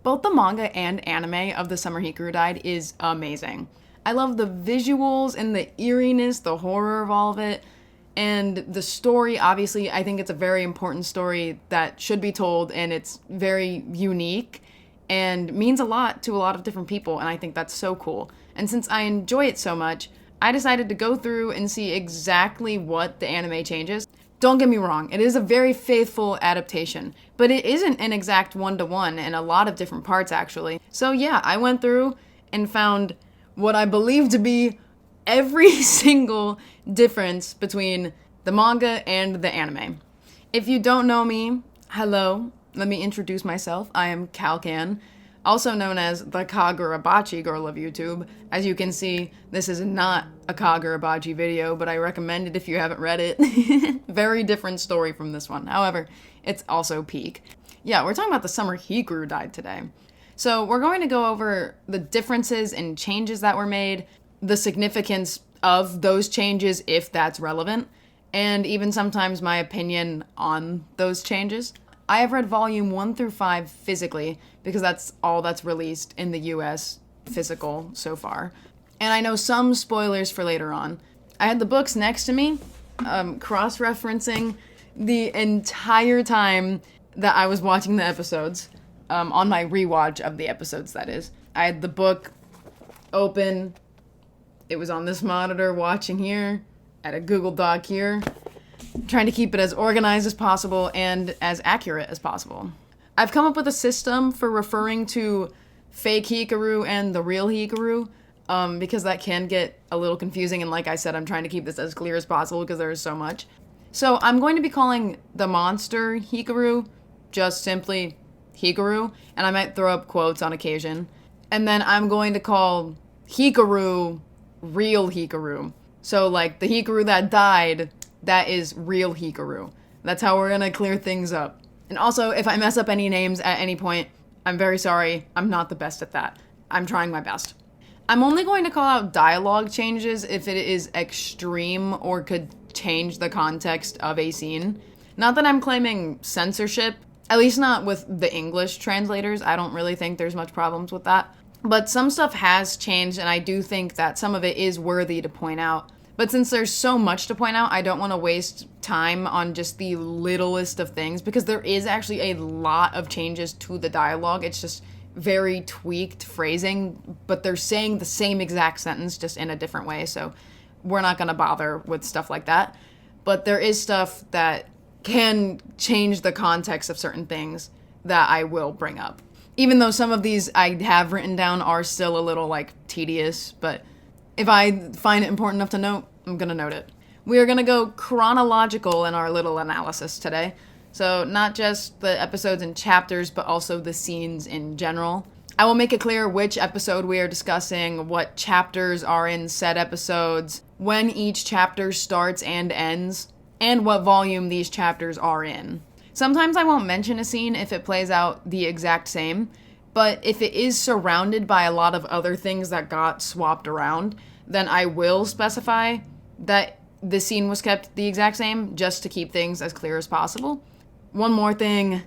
Both the manga and anime of The Summer Hikaru Died is amazing. I love the visuals and the eeriness, the horror of all of it. And the story, obviously, I think it's a very important story that should be told, and it's very unique and means a lot to a lot of different people, and I think that's so cool. And since I enjoy it so much, I decided to go through and see exactly what the anime changes. Don't get me wrong, it is a very faithful adaptation, but it isn't an exact one-to-one in a lot of different parts, actually. So yeah, I went through and found what I believe to be every single difference between the manga and the anime. If you don't know me, hello, let me introduce myself. I am Calcan, also known as the Kagurabachi girl of YouTube. As you can see, this is not a Kagurabachi video, but I recommend it if you haven't read it. Very different story from this one. However, it's also peak. Yeah, we're talking about the Summer Hikaru Died today. So we're going to go over the differences and changes that were made, the significance of those changes if that's relevant, and even sometimes my opinion on those changes. I have read volume 1 through 5 physically because that's all that's released in the US physical so far. And I know some spoilers for later on. I had the books next to me, cross-referencing the entire time that I was watching the episodes, on my rewatch of the episodes, that is. I had the book open. It was on this monitor, watching here, at a Google Doc here, trying to keep it as organized as possible and as accurate as possible. I've come up with a system for referring to fake Hikaru and the real Hikaru, because that can get a little confusing, and like I said, I'm trying to keep this as clear as possible because there is so much. So I'm going to be calling the monster Hikaru just simply Hikaru, and I might throw up quotes on occasion. And then I'm going to call Hikaru real Hikaru. So, like, the Hikaru that died, that is real Hikaru. That's how we're gonna clear things up. And also, if I mess up any names at any point, I'm very sorry. I'm not the best at that. I'm trying my best. I'm only going to call out dialogue changes if it is extreme or could change the context of a scene. Not that I'm claiming censorship, at least not with the English translators. I don't really think there's much problems with that. But some stuff has changed, and I do think that some of it is worthy to point out. But since there's so much to point out, I don't want to waste time on just the littlest of things, because there is actually a lot of changes to the dialogue. It's just very tweaked phrasing, but they're saying the same exact sentence just in a different way, so we're not going to bother with stuff like that. But there is stuff that can change the context of certain things that I will bring up. Even though some of these I have written down are still a little, like, tedious, but if I find it important enough to note, I'm gonna note it. We are gonna go chronological in our little analysis today. So not just the episodes and chapters, but also the scenes in general. I will make it clear which episode we are discussing, what chapters are in said episodes, when each chapter starts and ends, and what volume these chapters are in. Sometimes I won't mention a scene if it plays out the exact same, but if it is surrounded by a lot of other things that got swapped around, then I will specify that the scene was kept the exact same, just to keep things as clear as possible. One more thing,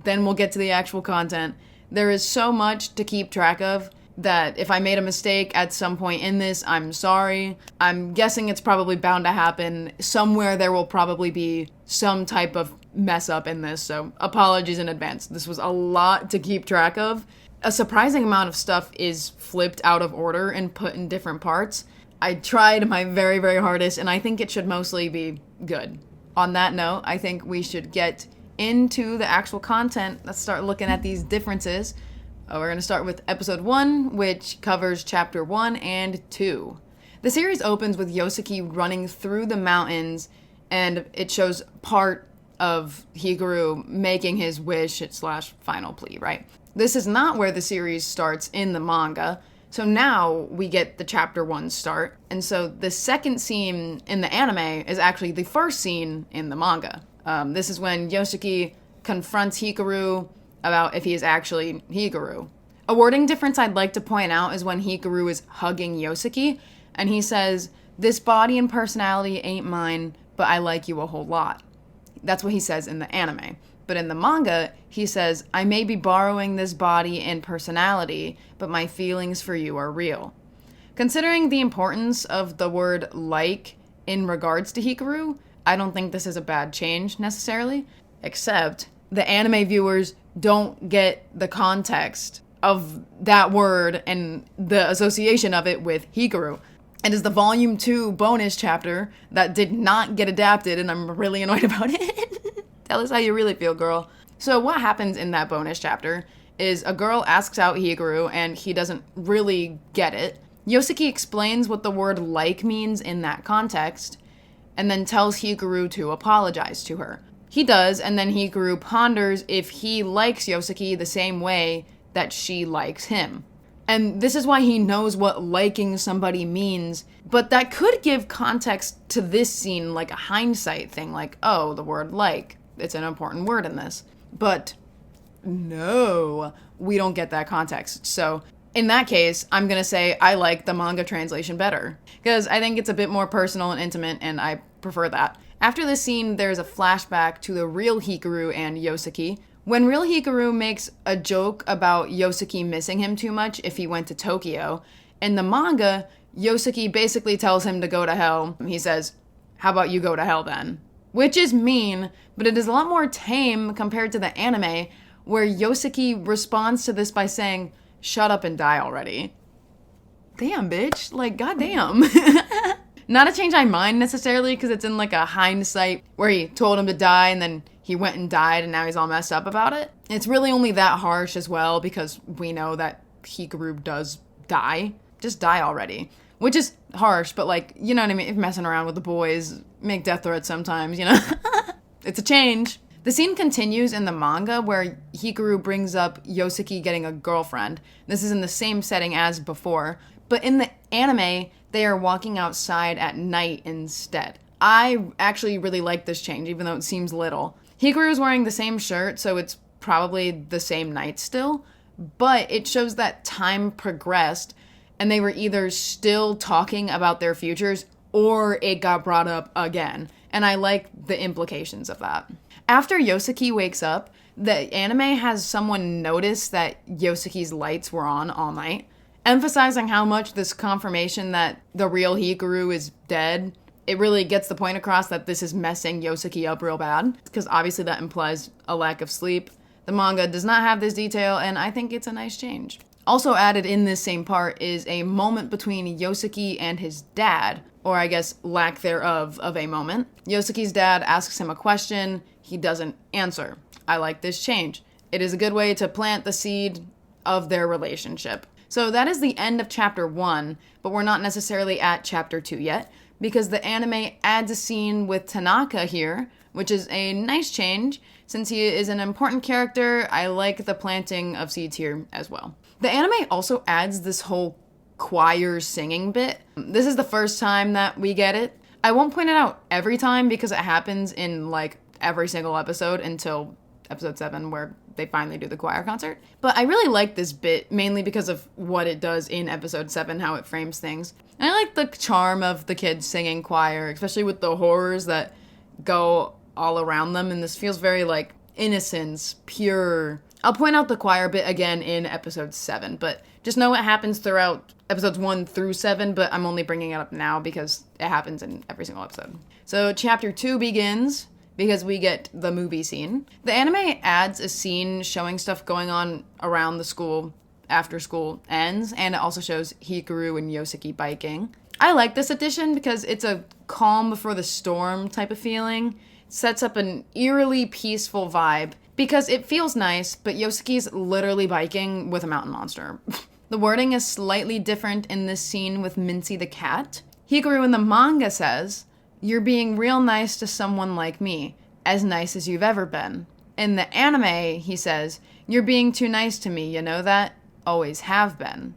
then we'll get to the actual content. There is so much to keep track of that if I made a mistake at some point in this, I'm sorry. I'm guessing it's probably bound to happen. Somewhere there will probably be some type of mess up in this, so apologies in advance. This was a lot to keep track of. A surprising amount of stuff is flipped out of order and put in different parts. I tried my very, very hardest, and I think it should mostly be good. On that note, I think we should get into the actual content. Let's start looking at these differences. We're going to start with episode 1, which covers chapter 1 and 2. The series opens with Yosuke running through the mountains, and it shows part of Hikaru making his wish / final plea, right? This is not where the series starts in the manga, so now we get the chapter 1 start, and so the second scene in the anime is actually the first scene in the manga. This is when Yosuke confronts Hikaru about if he is actually Hikaru. A wording difference I'd like to point out is when Hikaru is hugging Yosuke, and he says, "This body and personality ain't mine, but I like you a whole lot." That's what he says in the anime. But in the manga, he says, I may be borrowing this body and personality, but my feelings for you are real. Considering the importance of the word like in regards to Hikaru, I don't think this is a bad change necessarily, except the anime viewers don't get the context of that word and the association of it with Hikaru. It is the volume 2 bonus chapter that did not get adapted, and I'm really annoyed about it. Tell us how you really feel, girl. So what happens in that bonus chapter is a girl asks out Hikaru, and he doesn't really get it. Yosuke explains what the word like means in that context, and then tells Hikaru to apologize to her. He does, and then Hikaru ponders if he likes Yosuke the same way that she likes him. And this is why he knows what liking somebody means, but that could give context to this scene, like a hindsight thing, like, oh, the word like, it's an important word in this. But no, we don't get that context. So in that case, I'm gonna say I like the manga translation better, because I think it's a bit more personal and intimate, and I prefer that. After this scene, there's a flashback to the real Hikaru and Yosuke. When real Hikaru makes a joke about Yosuke missing him too much if he went to Tokyo, in the manga, Yosuke basically tells him to go to hell. He says, how about you go to hell then? Which is mean, but it is a lot more tame compared to the anime, where Yosuke responds to this by saying, shut up and die already. Damn, bitch. Like, goddamn. Not a change I mind necessarily, because it's in like a hindsight where he told him to die and then he went and died and now he's all messed up about it. It's really only that harsh as well because we know that Hikaru does die. Just die already. Which is harsh, but like, you know what I mean? If messing around with the boys, make death threats sometimes, you know? It's a change. The scene continues in the manga where Hikaru brings up Yosuke getting a girlfriend. This is in the same setting as before, but in the anime, they are walking outside at night instead. I actually really like this change, even though it seems little. Hikaru is wearing the same shirt, so it's probably the same night still, but it shows that time progressed and they were either still talking about their futures or it got brought up again. And I like the implications of that. After Yosuke wakes up, the anime has someone notice that Yosuke's lights were on all night, emphasizing how much this confirmation that the real Hikaru is dead, it really gets the point across that this is messing Yosuke up real bad, because obviously that implies a lack of sleep. The manga does not have this detail, and I think it's a nice change. Also added in this same part is a moment between Yosuke and his dad, or I guess lack thereof of a moment. Yosuke's dad asks him a question, he doesn't answer. I like this change. It is a good way to plant the seed of their relationship. So that is the end of chapter 1, but we're not necessarily at chapter 2 yet, because the anime adds a scene with Tanaka here, which is a nice change. Since he is an important character, I like the planting of seeds here as well. The anime also adds this whole choir singing bit. This is the first time that we get it. I won't point it out every time because it happens in like every single episode until episode 7 where they finally do the choir concert. But I really like this bit mainly because of what it does in episode 7, how it frames things. And I like the charm of the kids singing choir, especially with the horrors that go all around them. And this feels very like innocence, pure. I'll point out the choir bit again in episode 7, but just know it happens throughout episodes 1 through 7, but I'm only bringing it up now because it happens in every single episode. So chapter 2 begins because we get the movie scene. The anime adds a scene showing stuff going on around the school after school ends, and it also shows Hikaru and Yosuke biking. I like this addition because it's a calm before the storm type of feeling. It sets up an eerily peaceful vibe because it feels nice, but Yosuke's literally biking with a mountain monster. The wording is slightly different in this scene with Mincy the cat. Hikaru in the manga says, "You're being real nice to someone like me, as nice as you've ever been." In the anime, he says, "You're being too nice to me, you know that? Always have been."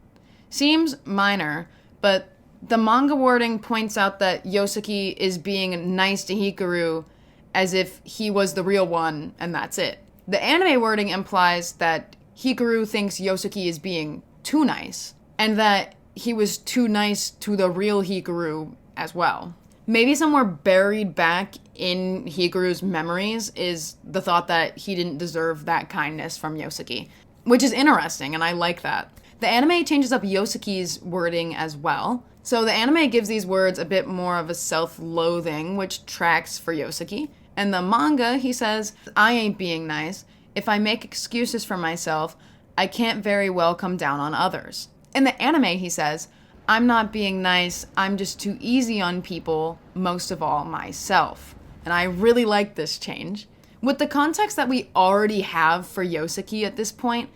Seems minor, but the manga wording points out that Yosuke is being nice to Hikaru as if he was the real one, and that's it. The anime wording implies that Hikaru thinks Yosuke is being too nice, and that he was too nice to the real Hikaru as well. Maybe somewhere buried back in Hikaru's memories is the thought that he didn't deserve that kindness from Yosuke, which is interesting, and I like that. The anime changes up Yosuke's wording as well. So the anime gives these words a bit more of a self-loathing, which tracks for Yosuke. In the manga, he says, I ain't being nice. If I make excuses for myself, I can't very well come down on others. In the anime, he says, I'm not being nice, I'm just too easy on people, most of all myself. And I really like this change. With the context that we already have for Yosuke at this point,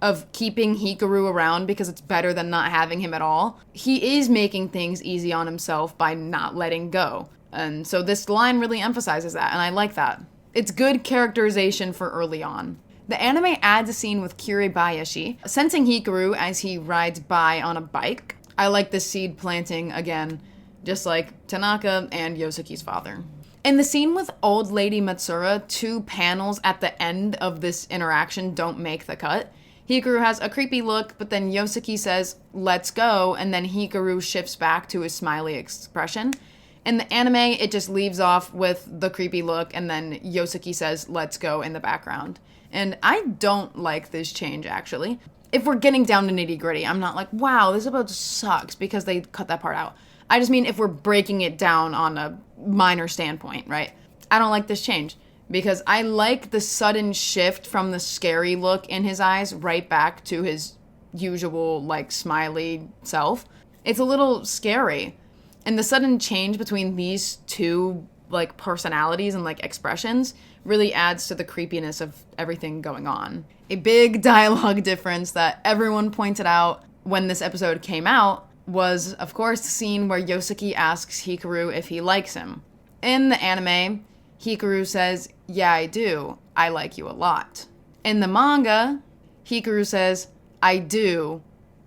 of keeping Hikaru around because it's better than not having him at all, he is making things easy on himself by not letting go. And so this line really emphasizes that, and I like that. It's good characterization for early on. The anime adds a scene with Kiribayashi, sensing Hikaru as he rides by on a bike. I like this seed planting again, just like Tanaka and Yosuke's father. In the scene with Old Lady Matsura, 2 panels at the end of this interaction don't make the cut. Hikaru has a creepy look, but then Yosuke says, let's go, and then Hikaru shifts back to his smiley expression. In the anime, it just leaves off with the creepy look, and then Yosuke says, let's go in the background. And I don't like this change, actually. If we're getting down to nitty-gritty, I'm not like, wow, this episode sucks because they cut that part out. I just mean if we're breaking it down on a minor standpoint, right? I don't like this change. Because I like the sudden shift from the scary look in his eyes right back to his usual, like, smiley self. It's a little scary. And the sudden change between these 2, like, personalities and, like, expressions really adds to the creepiness of everything going on. A big dialogue difference that everyone pointed out when this episode came out was, of course, the scene where Yosuke asks Hikaru if he likes him. In the anime, Hikaru says, yeah, I do. I like you a lot. In the manga, Hikaru says, I do.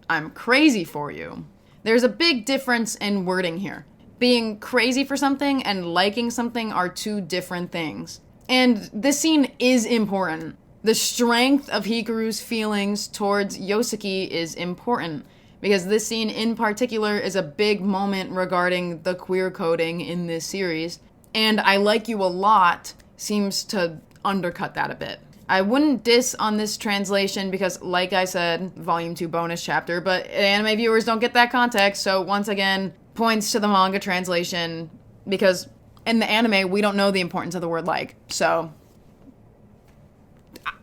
I'm crazy for you. There's a big difference in wording here. Being crazy for something and liking something are 2 different things. And this scene is important. The strength of Hikaru's feelings towards Yosuke is important, because this scene in particular is a big moment regarding the queer coding in this series. And I like you a lot seems to undercut that a bit. I wouldn't diss on this translation because, like I said, Volume 2 bonus chapter, but anime viewers don't get that context, so once again, points to the manga translation, because in the anime, we don't know the importance of the word like, so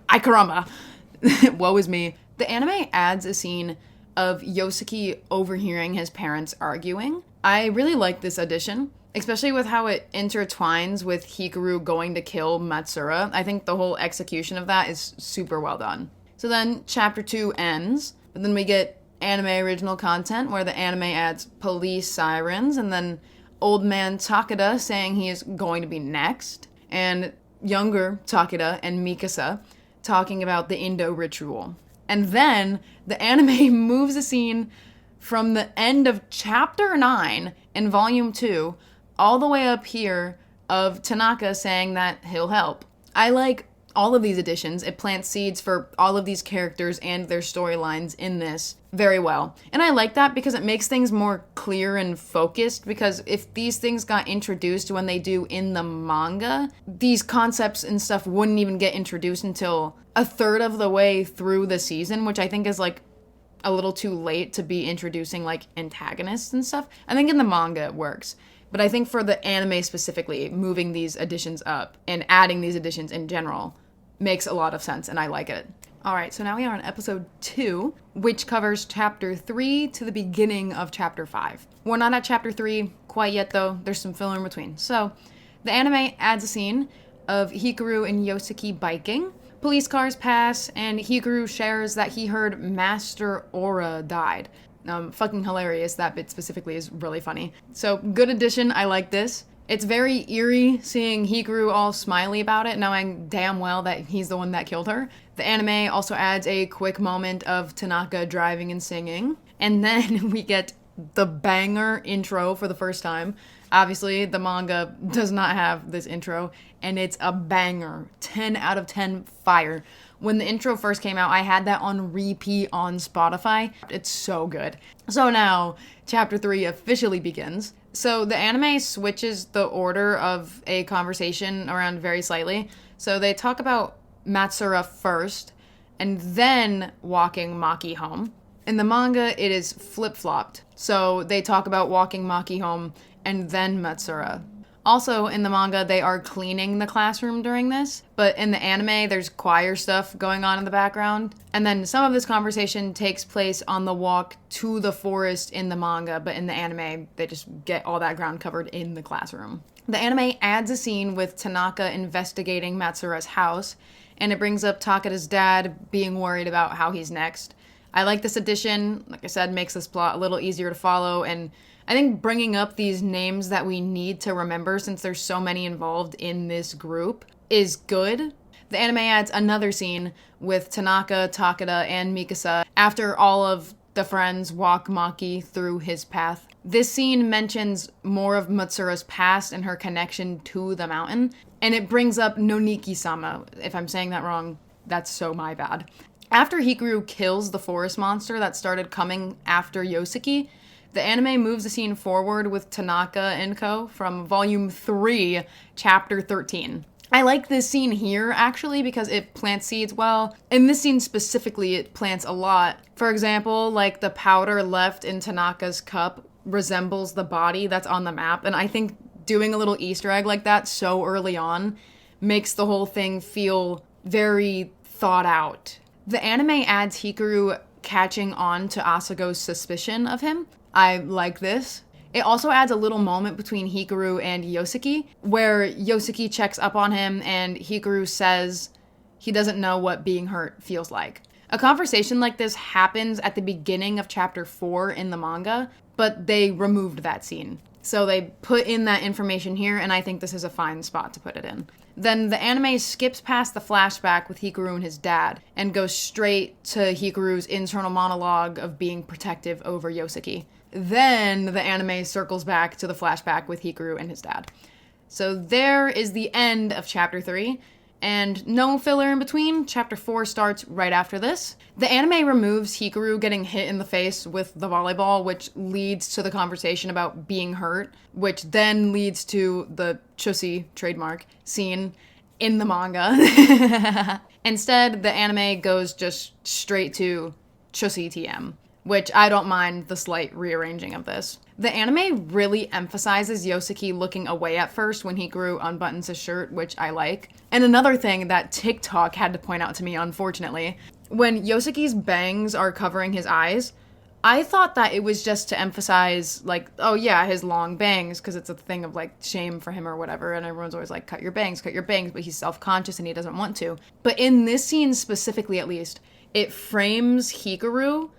ay caramba. Woe is me. The anime adds a scene of Yosuke overhearing his parents arguing. I really like this addition, especially with how it intertwines with Hikaru going to kill Matsura. I think the whole execution of that is super well done. So then chapter 2 ends, but then we get anime original content where the anime adds police sirens, and then old man Takeda saying he is going to be next, and younger Takeda and Mikasa talking about the Indo ritual. And then the anime moves a scene from the end of chapter 9 in volume 2 all the way up here of Tanaka saying that he'll help. I like all of these additions. It plants seeds for all of these characters and their storylines in this very well. And I like that because it makes things more clear and focused, because if these things got introduced when they do in the manga, these concepts and stuff wouldn't even get introduced until a third of the way through the season, which I think is like a little too late to be introducing like antagonists and stuff. I think in the manga it works. But I think for the anime specifically, moving these additions up and adding these additions in general makes a lot of sense, and I like it. Alright, so now we are on episode 2, which covers chapter 3 to the beginning of chapter 5. We're not at chapter 3 quite yet, though. There's some filler in between. So, the anime adds a scene of Hikaru and Yosuke biking. Police cars pass, and Hikaru shares that he heard Master Aura died. Fucking hilarious. That bit specifically is really funny. So, good addition. I like this. It's very eerie seeing Hikaru all smiley about it, knowing damn well that he's the one that killed her. The anime also adds a quick moment of Tanaka driving and singing. And then we get the banger intro for the first time. Obviously, the manga does not have this intro, and it's a banger. 10 out of 10 fire. When the intro first came out, I had that on repeat on Spotify. It's so good. So now, chapter 3 officially begins. So the anime switches the order of a conversation around very slightly. So they talk about Matsura first and then walking Maki home. In the manga, it is flip-flopped. So they talk about walking Maki home and then Matsura. Also, in the manga, they are cleaning the classroom during this, but in the anime, there's choir stuff going on in the background. And then some of this conversation takes place on the walk to the forest in the manga, but in the anime, they just get all that ground covered in the classroom. The anime adds a scene with Tanaka investigating Matsura's house, and it brings up Takada's dad being worried about how he's next. I like this addition. Like I said, makes this plot a little easier to follow, and I think bringing up these names that we need to remember, since there's so many involved in this group, is good. The anime adds another scene with Tanaka, Takada, and Mikasa after all of the friends walk Maki through his path. This scene mentions more of Matsura's past and her connection to the mountain, and it brings up Noniki-sama. If I'm saying that wrong, that's so my bad. After Hikaru kills the forest monster that started coming after Yosuke, the anime moves the scene forward with Tanaka and Co. from Volume 3, Chapter 13. I like this scene here, actually, because it plants seeds well. In this scene specifically, it plants a lot. For example, like the powder left in Tanaka's cup resembles the body that's on the map, and I think doing a little Easter egg like that so early on makes the whole thing feel very thought out. The anime adds Hikaru catching on to Asago's suspicion of him. I like this. It also adds a little moment between Hikaru and Yosuke, where Yosuke checks up on him and Hikaru says he doesn't know what being hurt feels like. A conversation like this happens at the beginning of chapter 4 in the manga, but they removed that scene. So they put in that information here, and I think this is a fine spot to put it in. Then the anime skips past the flashback with Hikaru and his dad and goes straight to Hikaru's internal monologue of being protective over Yosuke. Then the anime circles back to the flashback with Hikaru and his dad. So there is the end of chapter 3, and no filler in between. Chapter 4 starts right after this. The anime removes Hikaru getting hit in the face with the volleyball, which leads to the conversation about being hurt, which then leads to the Chusi trademark scene in the manga. Instead, the anime goes just straight to Chusi TM, which I don't mind the slight rearranging of this. The anime really emphasizes Yosuke looking away at first when Hikaru unbuttons his shirt, which I like. And another thing that TikTok had to point out to me, unfortunately, when Yosuke's bangs are covering his eyes, I thought that it was just to emphasize, like, oh yeah, his long bangs, because it's a thing of, like, shame for him or whatever, and everyone's always like, cut your bangs, but he's self-conscious and he doesn't want to. But in this scene specifically, at least, it frames Hikaru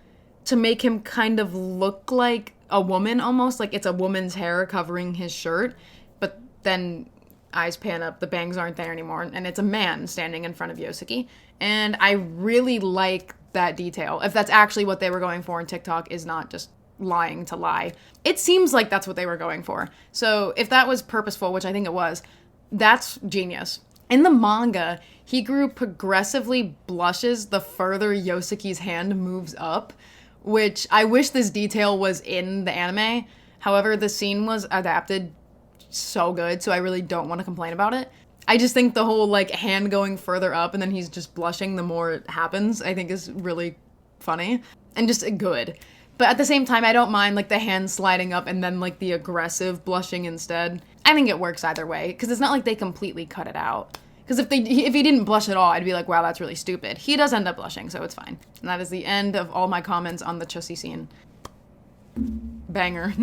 to make him kind of look like a woman almost, like it's a woman's hair covering his shirt, but then eyes pan up, the bangs aren't there anymore, and it's a man standing in front of Yosuke. And I really like that detail. If that's actually what they were going for, and TikTok is not just lying to lie. It seems like that's what they were going for. So if that was purposeful, which I think it was, that's genius. In the manga, Hikaru progressively blushes the further Yosuke's hand moves up, which I wish this detail was in the anime. However, the scene was adapted so good, so I really don't want to complain about it. I just think the whole, like, hand going further up and then he's just blushing the more it happens, I think is really funny and just good. But at the same time, I don't mind, like, the hand sliding up and then, like, the aggressive blushing instead. I think it works either way, because it's not like they completely cut it out. Because if he didn't blush at all, I'd be like, wow, that's really stupid. He does end up blushing, so it's fine. And that is the end of all my comments on the Chusi scene. Banger.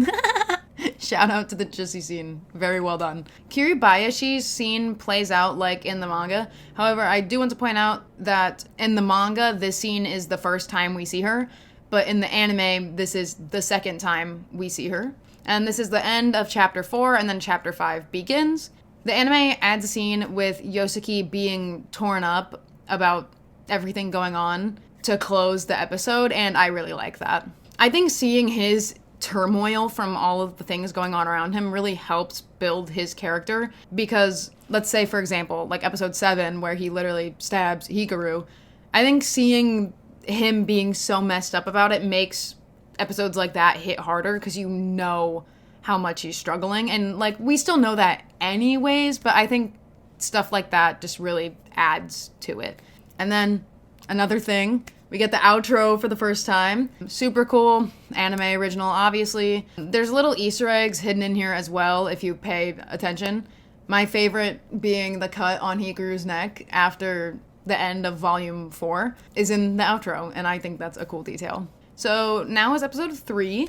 Shout out to the Chusi scene. Very well done. Kiribayashi's scene plays out like in the manga. However, I do want to point out that in the manga, this scene is the first time we see her. But in the anime, this is the second time we see her. And this is the end of chapter 4, and then chapter 5 begins. The anime adds a scene with Yosuke being torn up about everything going on to close the episode, and I really like that. I think seeing his turmoil from all of the things going on around him really helps build his character, because let's say, for example, like episode 7, where he literally stabs Hikaru, I think seeing him being so messed up about it makes episodes like that hit harder, because you know how much he's struggling. And like, we still know that anyways, but I think stuff like that just really adds to it. And then another thing, we get the outro for the first time. Super cool, anime original, obviously. There's little Easter eggs hidden in here as well if you pay attention. My favorite being the cut on Hikaru's neck after the end of volume 4 is in the outro, and I think that's a cool detail. So now is episode 3.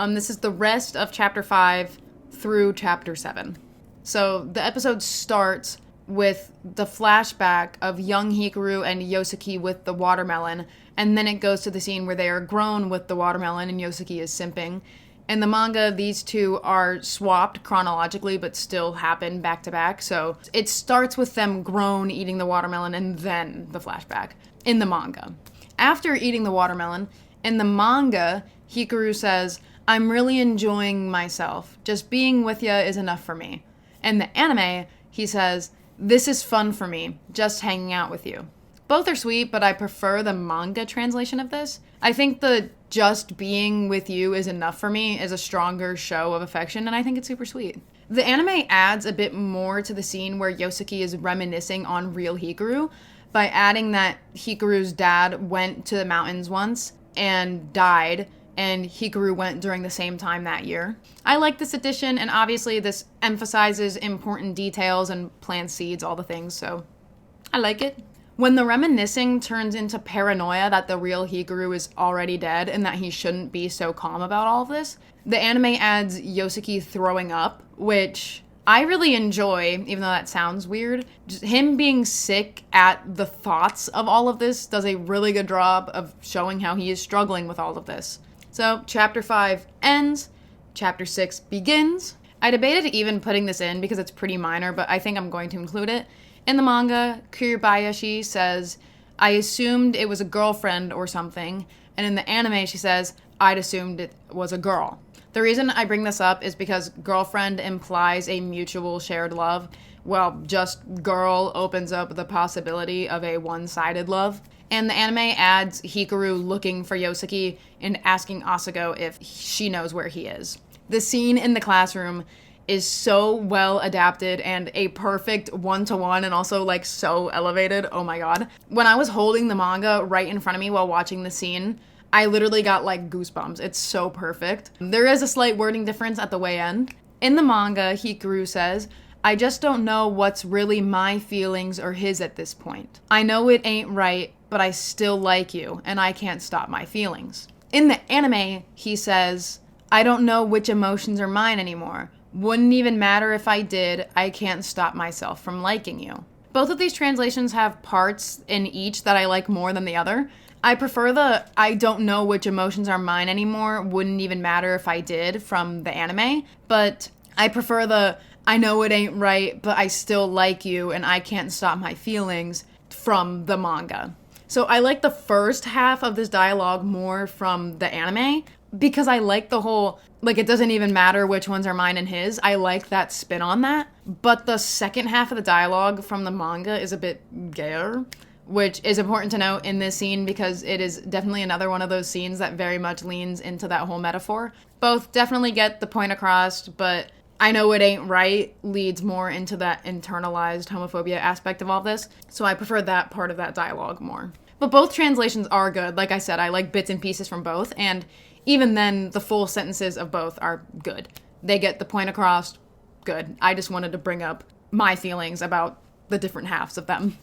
This is the rest of chapter 5 through chapter 7. So the episode starts with the flashback of young Hikaru and Yosuke with the watermelon, and then it goes to the scene where they are grown with the watermelon and Yosuke is simping. In the manga, these two are swapped chronologically, but still happen back to back. So it starts with them grown eating the watermelon and then the flashback in the manga. After eating the watermelon, in the manga, Hikaru says, "I'm really enjoying myself. Just being with ya is enough for me." In the anime, he says, "This is fun for me, just hanging out with you." Both are sweet, but I prefer the manga translation of this. I think the "just being with you is enough for me" is a stronger show of affection, and I think it's super sweet. The anime adds a bit more to the scene where Yosuke is reminiscing on real Hikaru by adding that Hikaru's dad went to the mountains once and died, and Hikaru went during the same time that year. I like this addition, and obviously this emphasizes important details and plants seeds, all the things, so I like it. When the reminiscing turns into paranoia that the real Hikaru is already dead and that he shouldn't be so calm about all of this, the anime adds Yosuke throwing up, which I really enjoy, even though that sounds weird. Just him being sick at the thoughts of all of this does a really good job of showing how he is struggling with all of this. So, chapter 5 ends, chapter 6 begins. I debated even putting this in because it's pretty minor, but I think I'm going to include it. In the manga, Kuribayashi says, "I assumed it was a girlfriend or something," and in the anime she says, "I'd assumed it was a girl." The reason I bring this up is because girlfriend implies a mutual shared love, while just girl opens up the possibility of a one-sided love. And the anime adds Hikaru looking for Yosuke and asking Asuko if she knows where he is. The scene in the classroom is so well adapted and a perfect one-to-one and also like so elevated. Oh my god. When I was holding the manga right in front of me while watching the scene, I literally got like goosebumps. It's so perfect. There is a slight wording difference at the way end. In the manga, Hikaru says, "I just don't know what's really my feelings or his at this point. I know it ain't right, but I still like you and I can't stop my feelings." In the anime, he says, "I don't know which emotions are mine anymore. Wouldn't even matter if I did. I can't stop myself from liking you." Both of these translations have parts in each that I like more than the other. I prefer the "I don't know which emotions are mine anymore, wouldn't even matter if I did" from the anime, but I prefer the "I know it ain't right, but I still like you and I can't stop my feelings" from the manga. So I like the first half of this dialogue more from the anime because I like the whole, like, it doesn't even matter which ones are mine and his. I like that spin on that. But the second half of the dialogue from the manga is a bit gayer, which is important to note in this scene because it is definitely another one of those scenes that very much leans into that whole metaphor. Both definitely get the point across, but "I know it ain't right" leads more into that internalized homophobia aspect of all this. So I prefer that part of that dialogue more. But both translations are good. Like I said, I like bits and pieces from both, and even then, the full sentences of both are good. They get the point across, good. I just wanted to bring up my feelings about the different halves of them.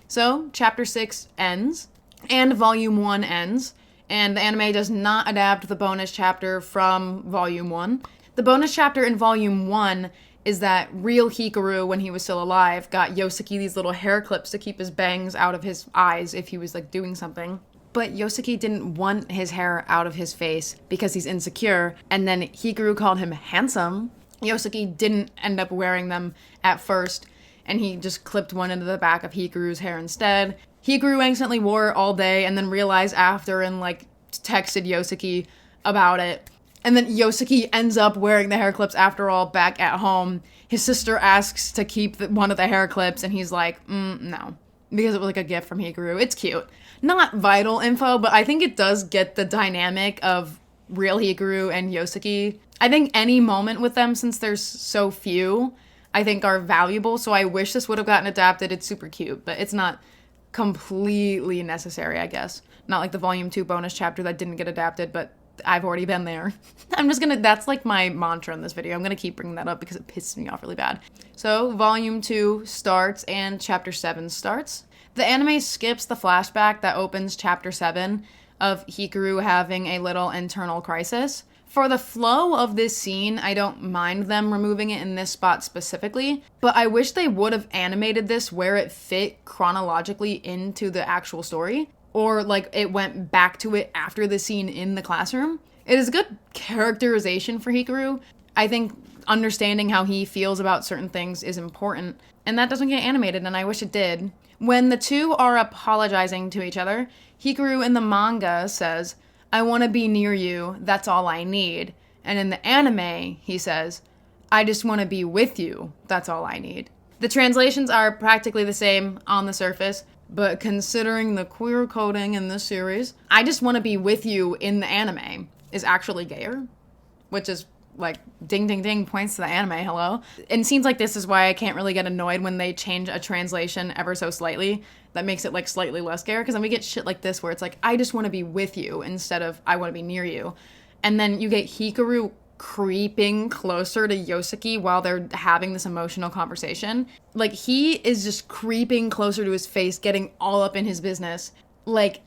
So, chapter 6 ends, and volume 1 ends, and the anime does not adapt the bonus chapter from volume 1. The bonus chapter in volume 1 is that real Hikaru, when he was still alive, got Yosuke these little hair clips to keep his bangs out of his eyes if he was, like, doing something. But Yosuke didn't want his hair out of his face because he's insecure, and then Hikaru called him handsome. Yosuke didn't end up wearing them at first, and he just clipped one into the back of Hikaru's hair instead. Hikaru accidentally wore it all day and then realized after and, like, texted Yosuke about it. And then Yosuke ends up wearing the hair clips after all back at home. His sister asks to keep one of the hair clips, and he's like, no. Because it was like a gift from Hikaru. It's cute. Not vital info, but I think it does get the dynamic of real Hikaru and Yosuke. I think any moment with them, since there's so few, I think are valuable. So I wish this would have gotten adapted. It's super cute, but it's not completely necessary, I guess. Not like the volume 2 bonus chapter that didn't get adapted, but I've already been there. That's like my mantra in this video. I'm gonna keep bringing that up because it pisses me off really bad. So volume 2 starts and chapter 7 starts. The anime skips the flashback that opens chapter 7 of Hikaru having a little internal crisis. For the flow of this scene, I don't mind them removing it in this spot specifically, but I wish they would have animated this where it fit chronologically into the actual story, or like it went back to it after the scene in the classroom. It is a good characterization for Hikaru. I think understanding how he feels about certain things is important, and that doesn't get animated, and I wish it did. When the two are apologizing to each other, Hikaru in the manga says, "I want to be near you, that's all I need." And in the anime, he says, "I just want to be with you, that's all I need." The translations are practically the same on the surface, but considering the queer coding in this series, "I just want to be with you" in the anime is actually gayer, which is like ding ding ding, points to the anime, hello. And scenes like this is why I can't really get annoyed when they change a translation ever so slightly that makes it like slightly less gayer, because then we get shit like this where it's like, "I just want to be with you" instead of "I want to be near you." And then you get Hikaru creeping closer to Yosuke while they're having this emotional conversation. Like, he is just creeping closer to his face, getting all up in his business. Like,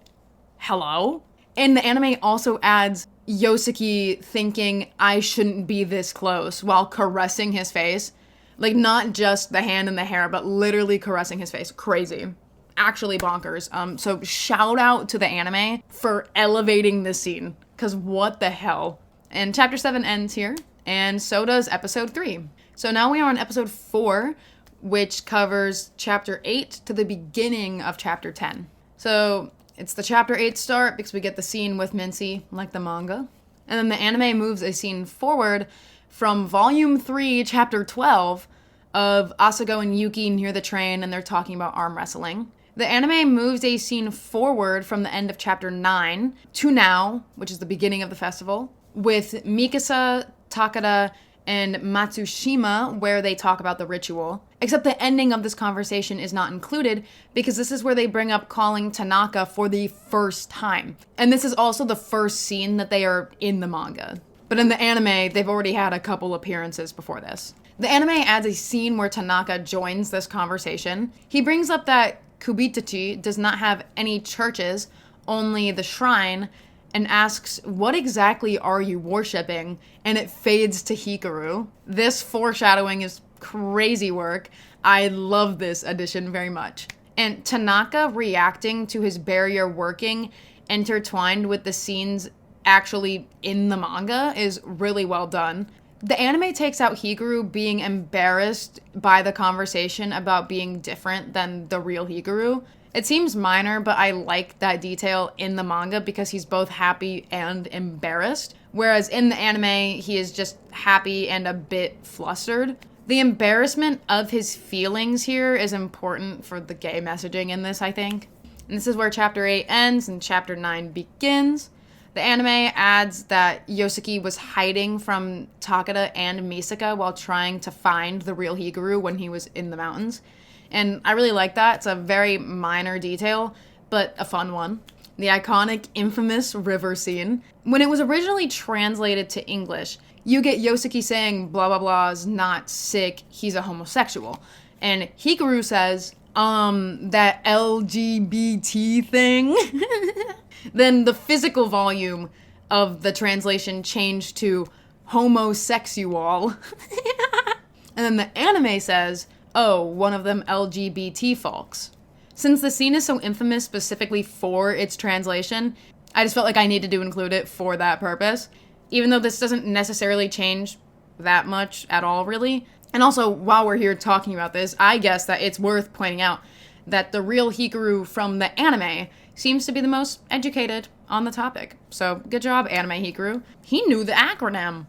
hello? And the anime also adds Yosuke thinking, "I shouldn't be this close," while caressing his face. Like, not just the hand and the hair, but literally caressing his face. Crazy. Actually bonkers. So shout out to the anime for elevating this scene, because what the hell. And chapter 7 ends here, and so does episode 3. So now we are on episode 4, which covers chapter 8 to the beginning of chapter 10. So it's the chapter 8 start because we get the scene with Mincy, like the manga. And then the anime moves a scene forward from volume 3, chapter 12, of Asago and Yuki near the train, and they're talking about arm wrestling. The anime moves a scene forward from the end of chapter 9 to now, which is the beginning of the festival, with Mikasa, Takada, and Matsushima, where they talk about the ritual. Except the ending of this conversation is not included, because this is where they bring up calling Tanaka for the first time. And this is also the first scene that they are in the manga. But in the anime, they've already had a couple appearances before this. The anime adds a scene where Tanaka joins this conversation. He brings up that Kubitachi does not have any churches, only the shrine, and asks, "What exactly are you worshipping?" And it fades to Hikaru. This foreshadowing is crazy work. I love this addition very much. And Tanaka reacting to his barrier working, intertwined with the scenes actually in the manga, is really well done. The anime takes out Hikaru being embarrassed by the conversation about being different than the real Hikaru. It seems minor, but I like that detail in the manga because he's both happy and embarrassed, whereas in the anime, he is just happy and a bit flustered. The embarrassment of his feelings here is important for the gay messaging in this, I think. And this is where chapter 8 ends and chapter 9 begins. The anime adds that Yosuke was hiding from Takada and Misaka while trying to find the real Hikaru when he was in the mountains. And I really like that. It's a very minor detail, but a fun one. The iconic, infamous river scene. When it was originally translated to English, you get Yosuke saying blah blah blah is not sick, he's a homosexual. And Hikaru says, that LGBT thing. Then the physical volume of the translation changed to homosexual. And then the anime says, "Oh, one of them LGBT folks." Since the scene is so infamous specifically for its translation, I just felt like I needed to include it for that purpose, even though this doesn't necessarily change that much at all, really. And also, while we're here talking about this, I guess that it's worth pointing out that the real Hikaru from the anime seems to be the most educated on the topic. So, good job, Anime Hikaru. He knew the acronym.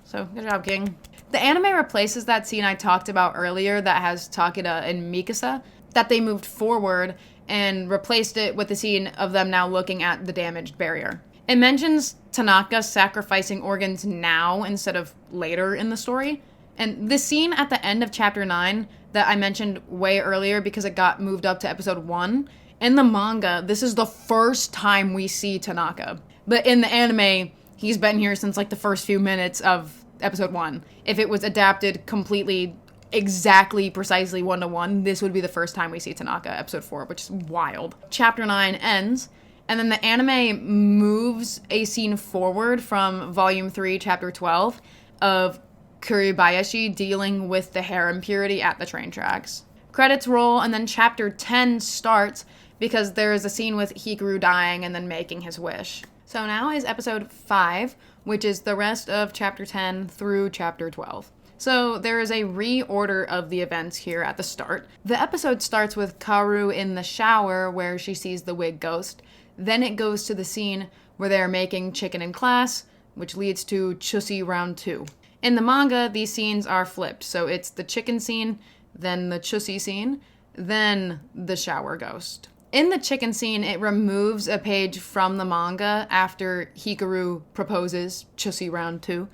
So, good job, King. The anime replaces that scene I talked about earlier that has Takeda and Mikasa, that they moved forward, and replaced it with the scene of them now looking at the damaged barrier. It mentions Tanaka sacrificing organs now instead of later in the story. And this scene at the end of chapter 9 that I mentioned way earlier because it got moved up to episode 1, in the manga, this is the first time we see Tanaka. But in the anime, he's been here since like the first few minutes of episode 1. If it was adapted completely, exactly, precisely 1-to-1, this would be the first time we see Tanaka, episode 4, which is wild. Chapter 9 ends, and then the anime moves a scene forward from volume 3, chapter 12, of Kuribayashi dealing with the hair impurity at the train tracks. Credits roll, and then chapter 10 starts because there is a scene with Hikaru dying and then making his wish. So now is episode 5, which is the rest of chapter 10 through chapter 12. So there is a reorder of the events here at the start. The episode starts with Kaoru in the shower where she sees the wig ghost. Then it goes to the scene where they're making chicken in class, which leads to Chusi round 2. In the manga, these scenes are flipped. So it's the chicken scene, then the Chusi scene, then the shower ghost. In the chicken scene, it removes a page from the manga after Hikaru proposes Chusi round 2,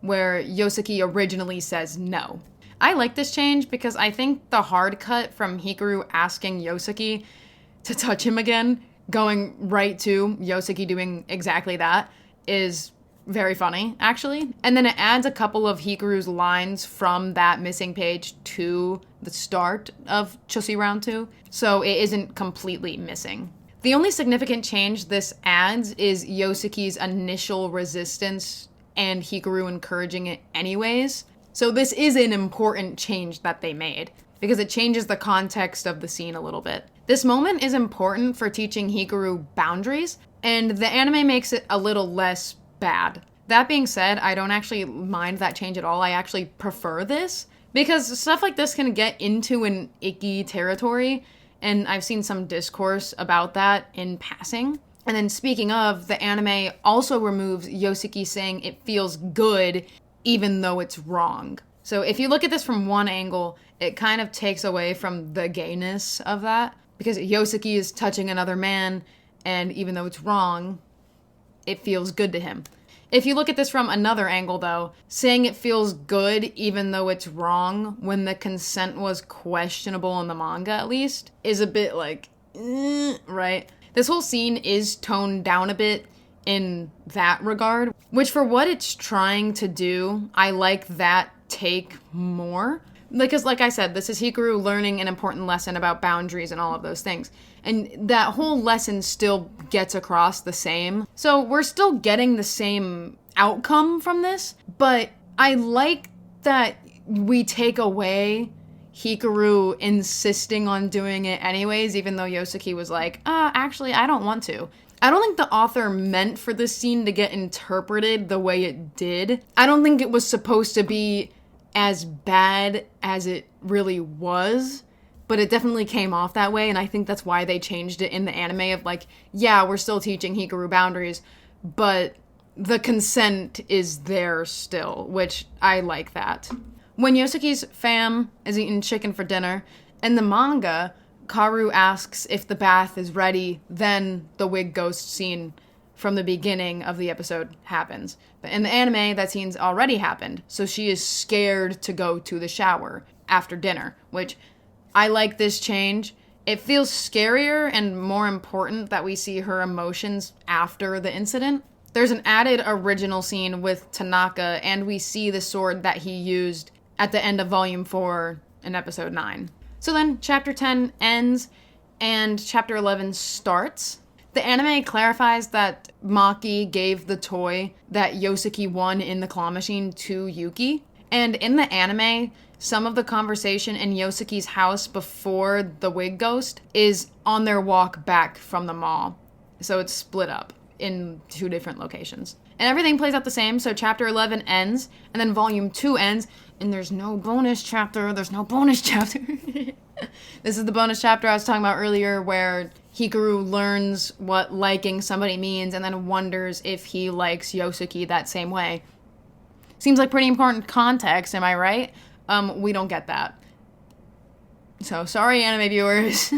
where Yosuke originally says no. I like this change because I think the hard cut from Hikaru asking Yosuke to touch him again, going right to Yosuke doing exactly that, is very funny, actually. And then it adds a couple of Hikaru's lines from that missing page to the start of Chusi round 2, so it isn't completely missing. The only significant change this adds is Yosuke's initial resistance and Hikaru encouraging it anyways. So this is an important change that they made, because it changes the context of the scene a little bit. This moment is important for teaching Hikaru boundaries, and the anime makes it a little less bad. That being said, I don't actually mind that change at all. I actually prefer this, because stuff like this can get into an icky territory, and I've seen some discourse about that in passing. And then speaking of, the anime also removes Yosuke saying it feels good even though it's wrong. So if you look at this from one angle, it kind of takes away from the gayness of that, because Yosuke is touching another man, and even though it's wrong, it feels good to him. If you look at this from another angle, though, saying it feels good even though it's wrong when the consent was questionable in the manga, at least, is a bit like, right? This whole scene is toned down a bit in that regard, which for what it's trying to do, I like that take more. Because like I said, this is Hikaru learning an important lesson about boundaries and all of those things. And that whole lesson still gets across the same. So we're still getting the same outcome from this, but I like that we take away Hikaru insisting on doing it anyways, even though Yosuke was like, actually, I don't want to. I don't think the author meant for this scene to get interpreted the way it did. I don't think it was supposed to be as bad as it really was, but it definitely came off that way, and I think that's why they changed it in the anime of like, yeah, we're still teaching Hikaru boundaries, but the consent is there still, which I like that. When Yosuke's fam is eating chicken for dinner, in the manga, Kaoru asks if the bath is ready, then the wig ghost scene from the beginning of the episode happens. But in the anime, that scene's already happened, so she is scared to go to the shower after dinner, which I like this change. It feels scarier and more important that we see her emotions after the incident. There's an added original scene with Tanaka, and we see the sword that he used at the end of Volume 4 in Episode 9. So then, Chapter 10 ends, and Chapter 11 starts. The anime clarifies that Maki gave the toy that Yosuke won in the claw machine to Yuki. And in the anime, some of the conversation in Yosuke's house before the wig ghost is on their walk back from the mall. So it's split up in 2 different locations. And everything plays out the same, so Chapter 11 ends, and then Volume 2 ends, and there's no bonus chapter. This is the bonus chapter I was talking about earlier, where Hikaru learns what liking somebody means and then wonders if he likes Yosuke that same way. Seems like pretty important context, am I right? We don't get that. So, sorry, anime viewers.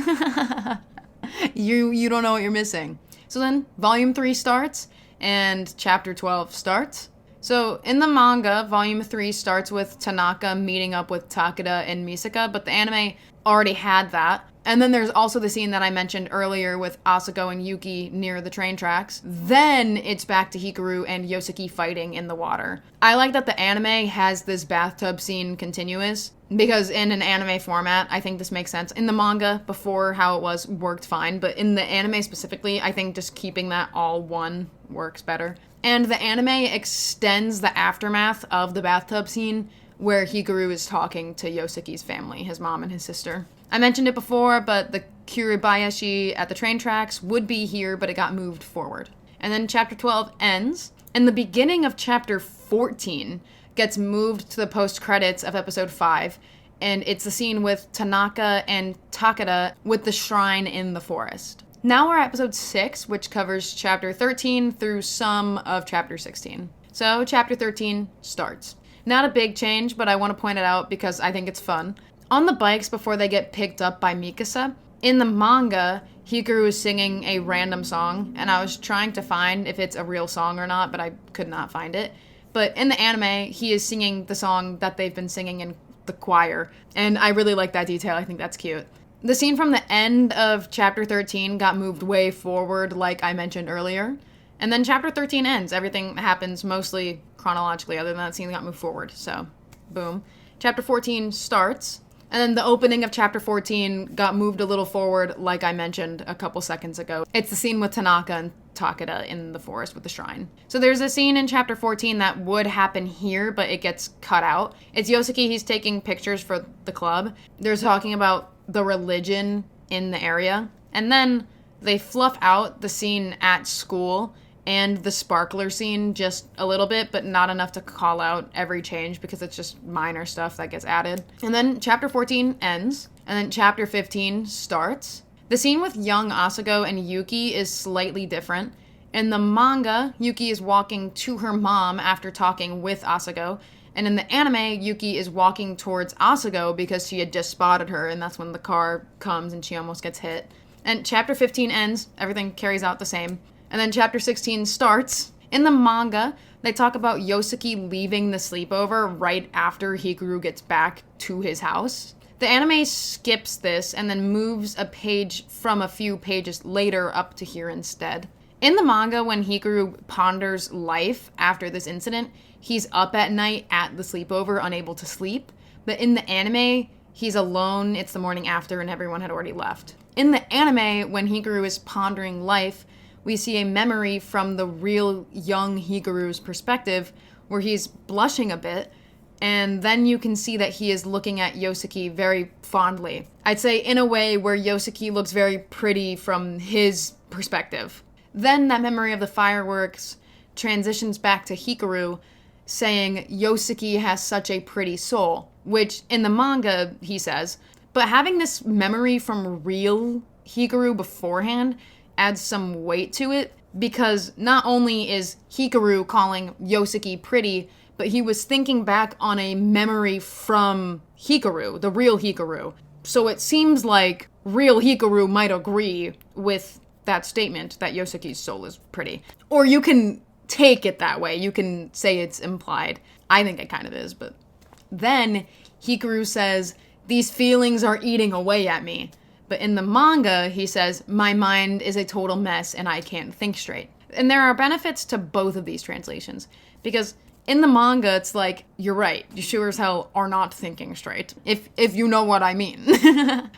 You don't know what you're missing. So then, Volume 3 starts, and chapter 12 starts. So in the manga, volume 3 starts with Tanaka meeting up with Takeda and Misaka, but the anime already had that. And then there's also the scene that I mentioned earlier with Asako and Yuki near the train tracks. Then it's back to Hikaru and Yosuke fighting in the water. I like that the anime has this bathtub scene continuous, because in an anime format, I think this makes sense. In the manga, before how it was, worked fine, but in the anime specifically, I think just keeping that all one works better. And the anime extends the aftermath of the bathtub scene where Hikaru is talking to Yosuke's family, his mom and his sister. I mentioned it before, but the Kuribayashi at the train tracks would be here, but it got moved forward. And then chapter 12 ends, and the beginning of chapter 14 gets moved to the post-credits of episode 5, and it's the scene with Tanaka and Takeda with the shrine in the forest. Now we're at episode 6, which covers chapter 13 through some of chapter 16. So chapter 13 starts. Not a big change, but I want to point it out because I think it's fun. On the bikes before they get picked up by Mikasa, in the manga, Hikaru is singing a random song, and I was trying to find if it's a real song or not, but I could not find it. But in the anime, he is singing the song that they've been singing in the choir, and I really like that detail. I think that's cute. The scene from the end of chapter 13 got moved way forward, like I mentioned earlier. And then chapter 13 ends. Everything happens mostly chronologically, other than that scene that got moved forward. So, boom. Chapter 14 starts. And then the opening of chapter 14 got moved a little forward, like I mentioned a couple seconds ago. It's the scene with Tanaka and Takeda in the forest with the shrine. So there's a scene in chapter 14 that would happen here, but it gets cut out. It's Yosuke, he's taking pictures for the club. They're talking about the religion in the area. And then they fluff out the scene at school and the sparkler scene just a little bit, but not enough to call out every change because it's just minor stuff that gets added. And then chapter 14 ends, and then chapter 15 starts. The scene with young Asako and Yuki is slightly different. In the manga, Yuki is walking to her mom after talking with Asako, and in the anime, Yuki is walking towards Asako because she had just spotted her, and that's when the car comes and she almost gets hit. And chapter 15 ends, everything carries out the same. And then chapter 16 starts. In the manga, they talk about Yosuke leaving the sleepover right after Hikaru gets back to his house. The anime skips this and then moves a page from a few pages later up to here instead. In the manga, when Hikaru ponders life after this incident, he's up at night at the sleepover, unable to sleep. But in the anime, he's alone, it's the morning after, and everyone had already left. In the anime, when Hikaru is pondering life, we see a memory from the real young Hikaru's perspective where he's blushing a bit, and then you can see that he is looking at Yosuke very fondly. I'd say in a way where Yosuke looks very pretty from his perspective. Then that memory of the fireworks transitions back to Hikaru saying Yosuke has such a pretty soul, which in the manga he says, but having this memory from real Hikaru beforehand adds some weight to it, because not only is Hikaru calling Yosuke pretty, but he was thinking back on a memory from Hikaru, the real Hikaru. So it seems like real Hikaru might agree with that statement that Yosuke's soul is pretty. Or you can take it that way. You can say it's implied. I think it kind of is, but then Hikaru says, "These feelings are eating away at me." But in the manga, he says, "My mind is a total mess and I can't think straight." And there are benefits to both of these translations, because in the manga, it's like, you're right, you sure as hell are not thinking straight, if you know what I mean.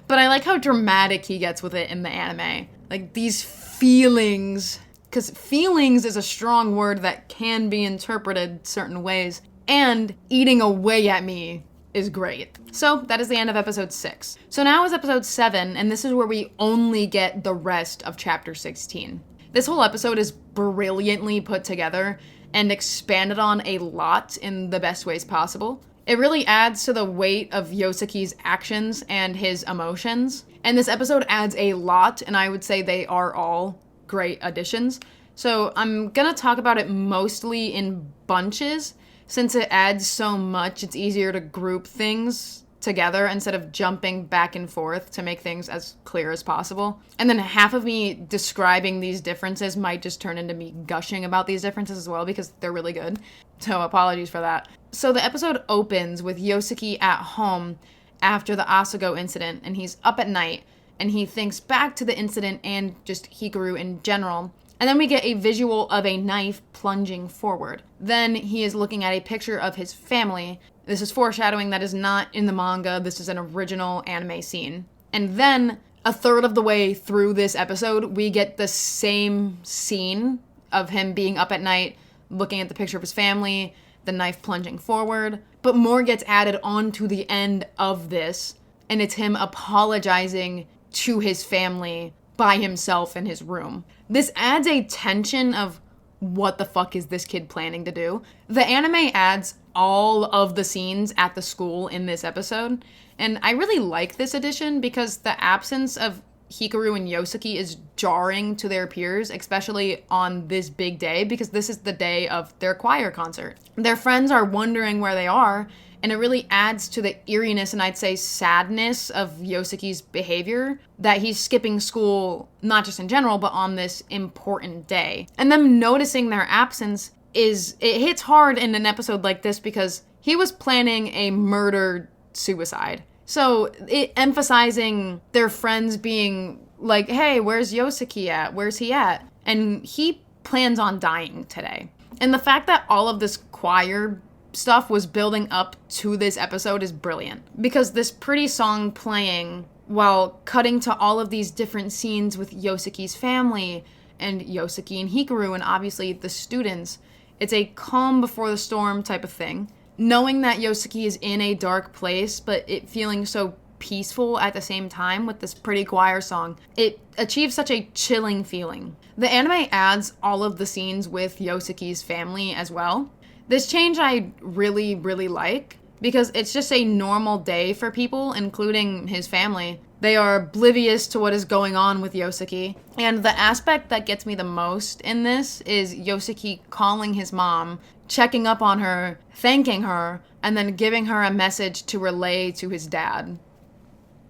But I like how dramatic he gets with it in the anime. Like, these feelings, because feelings is a strong word that can be interpreted certain ways, and eating away at me is great. So that is the end of episode 6. So now is episode 7, and this is where we only get the rest of chapter 16. This whole episode is brilliantly put together and expanded on a lot in the best ways possible. It really adds to the weight of Yosuke's actions and his emotions. And this episode adds a lot, and I would say they are all great additions. So I'm gonna talk about it mostly in bunches. Since it adds so much, it's easier to group things together instead of jumping back and forth to make things as clear as possible. And then half of me describing these differences might just turn into me gushing about these differences as well because they're really good. So apologies for that. So the episode opens with Yosuke at home after the Asugo incident, and he's up at night and he thinks back to the incident and just Hikaru in general. And then we get a visual of a knife plunging forward. Then he is looking at a picture of his family. This is foreshadowing that is not in the manga. This is an original anime scene. And then a third of the way through this episode, we get the same scene of him being up at night, looking at the picture of his family, the knife plunging forward. But more gets added onto the end of this, and it's him apologizing to his family by himself in his room. This adds a tension of what the fuck is this kid planning to do? The anime adds all of the scenes at the school in this episode, and I really like this addition because the absence of Hikaru and Yosuke is jarring to their peers, especially on this big day, because this is the day of their choir concert. Their friends are wondering where they are, and it really adds to the eeriness and I'd say sadness of Yosuke's behavior that he's skipping school, not just in general, but on this important day. And them noticing their absence it hits hard in an episode like this because he was planning a murder-suicide. So it emphasizing their friends being like, hey, where's Yosuke at? Where's he at? And he plans on dying today. And the fact that all of this choir stuff was building up to this episode is brilliant. Because this pretty song playing while cutting to all of these different scenes with Yosuke's family and Yosuke and Hikaru and obviously the students, it's a calm before the storm type of thing. Knowing that Yosuke is in a dark place, but it feeling so peaceful at the same time with this pretty choir song, it achieves such a chilling feeling. The anime adds all of the scenes with Yosuke's family as well. This change I really, really like because it's just a normal day for people, including his family. They are oblivious to what is going on with Yosuke. And the aspect that gets me the most in this is Yosuke calling his mom, checking up on her, thanking her, and then giving her a message to relay to his dad.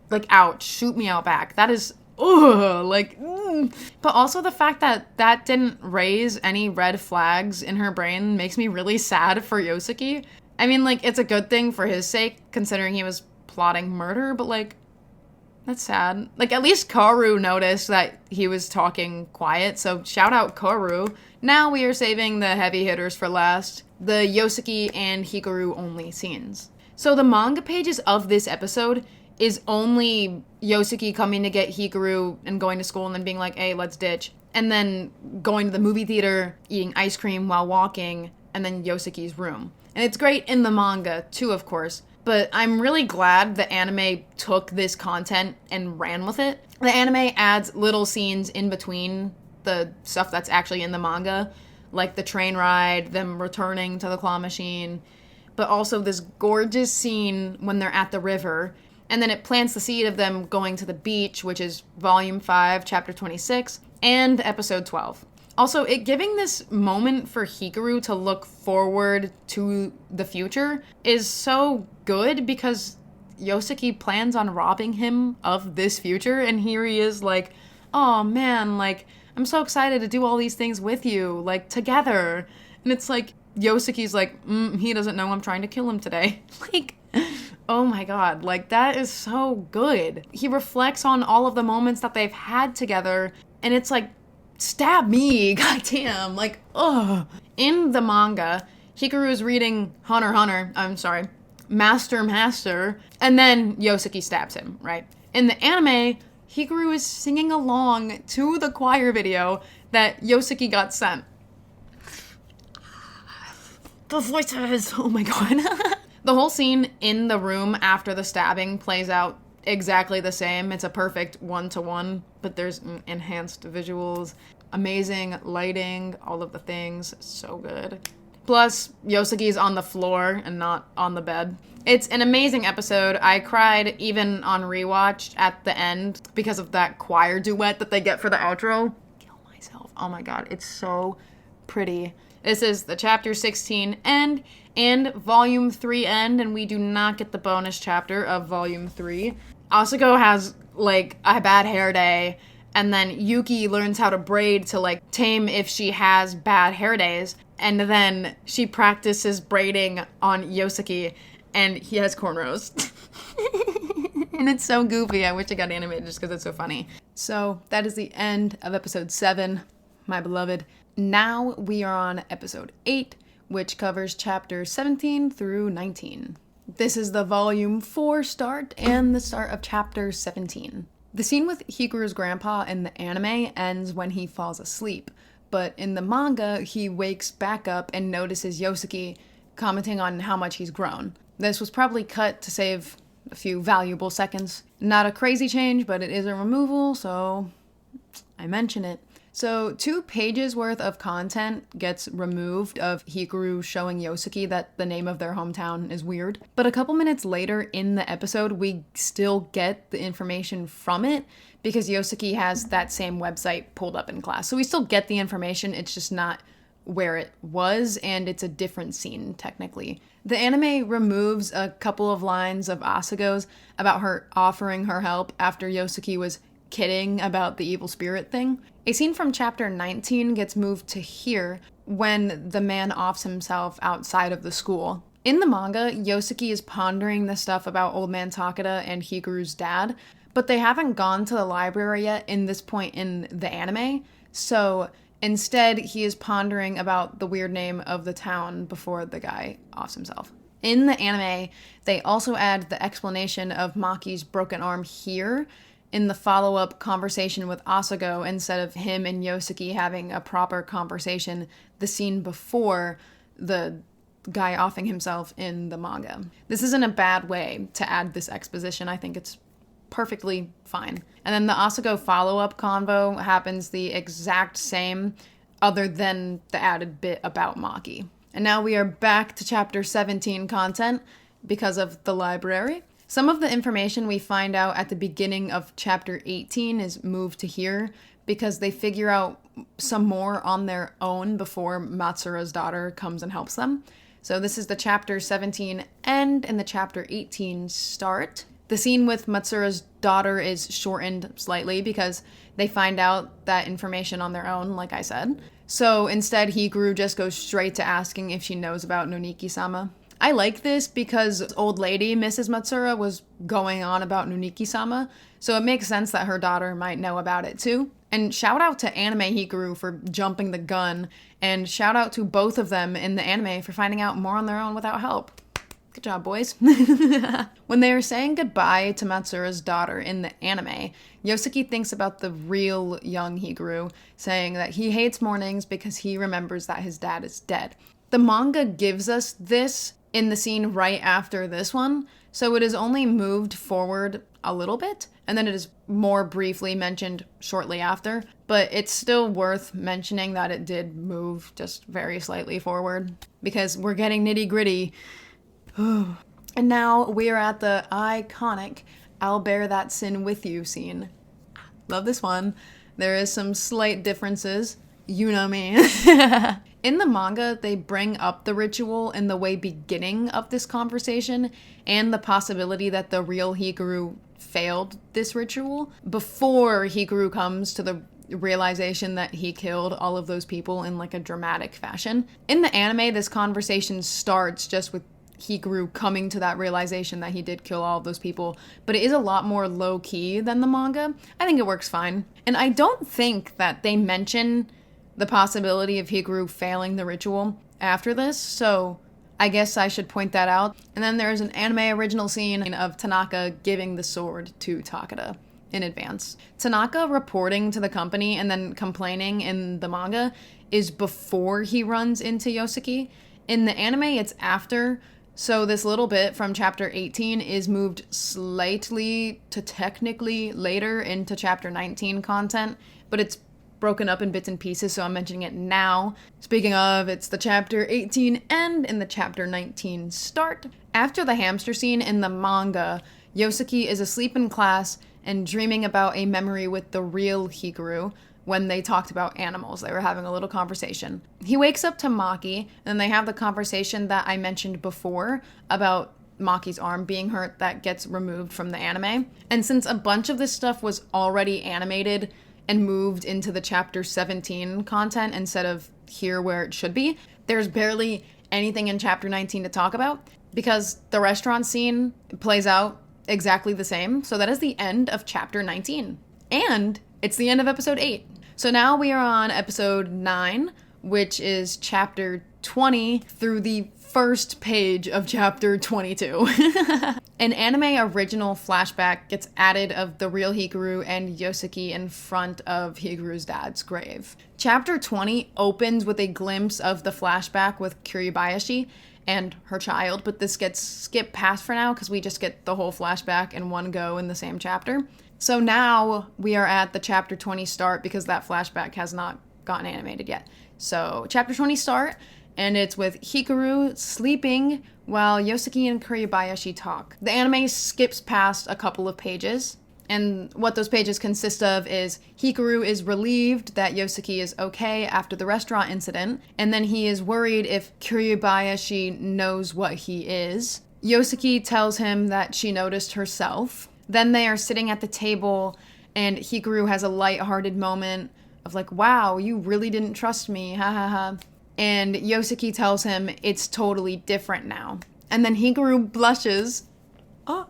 Like, ouch, shoot me out back. That is, But also the fact that that didn't raise any red flags in her brain makes me really sad for Yosuke. I mean, like, it's a good thing for his sake, considering he was plotting murder, but, like, that's sad. Like, at least Kaoru noticed that he was talking quiet, so shout out Kaoru. Now we are saving the heavy hitters for last, the Yosuke and Hikaru only scenes. So the manga pages of this episode is only Yosuke coming to get Hikaru and going to school and then being like, hey, let's ditch. And then going to the movie theater, eating ice cream while walking, and then Yosuke's room. And it's great in the manga, too, of course. But I'm really glad the anime took this content and ran with it. The anime adds little scenes in between the stuff that's actually in the manga, like the train ride, them returning to the claw machine, but also this gorgeous scene when they're at the river. And then it plants the seed of them going to the beach, which is Volume 5, Chapter 26, and Episode 12. Also, it giving this moment for Hikaru to look forward to the future is so good because Yosuke plans on robbing him of this future, and here he is like, oh man, like, I'm so excited to do all these things with you, like, together. And it's like, Yosuke's like, he doesn't know I'm trying to kill him today. Like, oh my god, like, that is so good. He reflects on all of the moments that they've had together, and it's like, stab me, goddamn, like, ugh. In the manga, Hikaru is reading Master, and then Yosuke stabs him, right? In the anime, Hikaru is singing along to the choir video that Yosuke got sent. The voices, oh my god. The whole scene in the room after the stabbing plays out exactly the same. It's a perfect one-to-one, but there's enhanced visuals, amazing lighting, all of the things, so good. Plus, Yosuke's on the floor and not on the bed. It's an amazing episode. I cried even on rewatch at the end because of that choir duet that they get for the outro. Kill myself. Oh my god, it's so pretty. This is the chapter 16 end and volume 3 end, and we do not get the bonus chapter of volume 3. Asuko has, like, a bad hair day, and then Yuki learns how to braid to, like, tame if she has bad hair days, and then she practices braiding on Yosuke, and he has cornrows. And it's so goofy. I wish it got animated just because it's so funny. So that is the end of episode 7, my beloved. Now we are on episode 8, which covers chapters 17 through 19. This is the volume 4 start and the start of chapter 17. The scene with Hikaru's grandpa in the anime ends when he falls asleep, but in the manga, he wakes back up and notices Yosuke commenting on how much he's grown. This was probably cut to save a few valuable seconds. Not a crazy change, but it is a removal, so I mention it. So 2 pages worth of content gets removed of Hikaru showing Yosuke that the name of their hometown is weird. But a couple minutes later in the episode, we still get the information from it because Yosuke has that same website pulled up in class. So we still get the information, it's just not where it was, and it's a different scene technically. The anime removes a couple of lines of Asuko's about her offering her help after Yosuke was kidding about the evil spirit thing. A scene from chapter 19 gets moved to here when the man offs himself outside of the school. In the manga, Yosuke is pondering the stuff about Old Man Takeda and Hikaru's dad, but they haven't gone to the library yet in this point in the anime, so instead he is pondering about the weird name of the town before the guy offs himself. In the anime, they also add the explanation of Maki's broken arm here in the follow-up conversation with Asuko instead of him and Yosuke having a proper conversation the scene before the guy offing himself in the manga. This isn't a bad way to add this exposition. I think it's perfectly fine. And then the Asuko follow-up convo happens the exact same other than the added bit about Maki. And now we are back to chapter 17 content because of the library. Some of the information we find out at the beginning of chapter 18 is moved to here because they figure out some more on their own before Matsura's daughter comes and helps them. So this is the chapter 17 end and the chapter 18 start. The scene with Matsura's daughter is shortened slightly because they find out that information on their own, like I said. So instead, Hikaru just goes straight to asking if she knows about Noniki-sama. I like this because old lady Mrs. Matsura was going on about Noniki-sama, so it makes sense that her daughter might know about it too. And shout out to Anime Hikaru for jumping the gun, and shout out to both of them in the anime for finding out more on their own without help. Good job, boys. When they are saying goodbye to Matsura's daughter in the anime, Yosuke thinks about the real young Hikaru, saying that he hates mornings because he remembers that his dad is dead. The manga gives us this in the scene right after this one, so it is only moved forward a little bit, and then it is more briefly mentioned shortly after, but it's still worth mentioning that it did move just very slightly forward, because we're getting nitty-gritty. And now we are at the iconic "I'll bear that sin with you" scene. Love this one. There is some slight differences. You know me. In the manga, they bring up the ritual in the way beginning of this conversation and the possibility that the real Hikaru failed this ritual before Hikaru comes to the realization that he killed all of those people in like a dramatic fashion. In the anime, this conversation starts just with Hikaru coming to that realization that he did kill all of those people, but it is a lot more low-key than the manga. I think it works fine. And I don't think that they mention the possibility of Hikaru failing the ritual after this, so I guess I should point that out. And then there's an anime original scene of Tanaka giving the sword to Takeda in advance. Tanaka reporting to the company and then complaining in the manga is before he runs into Yosuke. In the anime, it's after, so this little bit from chapter 18 is moved slightly to technically later into chapter 19 content, but it's broken up in bits and pieces, so I'm mentioning it now. Speaking of, it's the chapter 18 end and the chapter 19 start. After the hamster scene in the manga, Yosuke is asleep in class and dreaming about a memory with the real Hikaru when they talked about animals. They were having a little conversation. He wakes up to Maki, and they have the conversation that I mentioned before about Maki's arm being hurt that gets removed from the anime. And since a bunch of this stuff was already animated and moved into the chapter 17 content instead of here where it should be, there's barely anything in chapter 19 to talk about because the restaurant scene plays out exactly the same. So that is the end of chapter 19. And it's the end of episode 8. So now we are on episode 9, which is chapter 20 through the first page of chapter 22. An anime original flashback gets added of the real Hikaru and Yosuke in front of Hikaru's dad's grave. Chapter 20 opens with a glimpse of the flashback with Kuribayashi and her child, but this gets skipped past for now because we just get the whole flashback in one go in the same chapter. So now we are at the chapter 20 start because that flashback has not gotten animated yet. So chapter 20 start, and it's with Hikaru sleeping while Yosuke and Kuribayashi talk. The anime skips past a couple of pages, and what those pages consist of is Hikaru is relieved that Yosuke is okay after the restaurant incident, and then he is worried if Kuribayashi knows what he is. Yosuke tells him that she noticed herself. Then they are sitting at the table, and Hikaru has a lighthearted moment of like, wow, you really didn't trust me, ha ha ha. And Yosuke tells him it's totally different now. And then Hikaru blushes. Oh.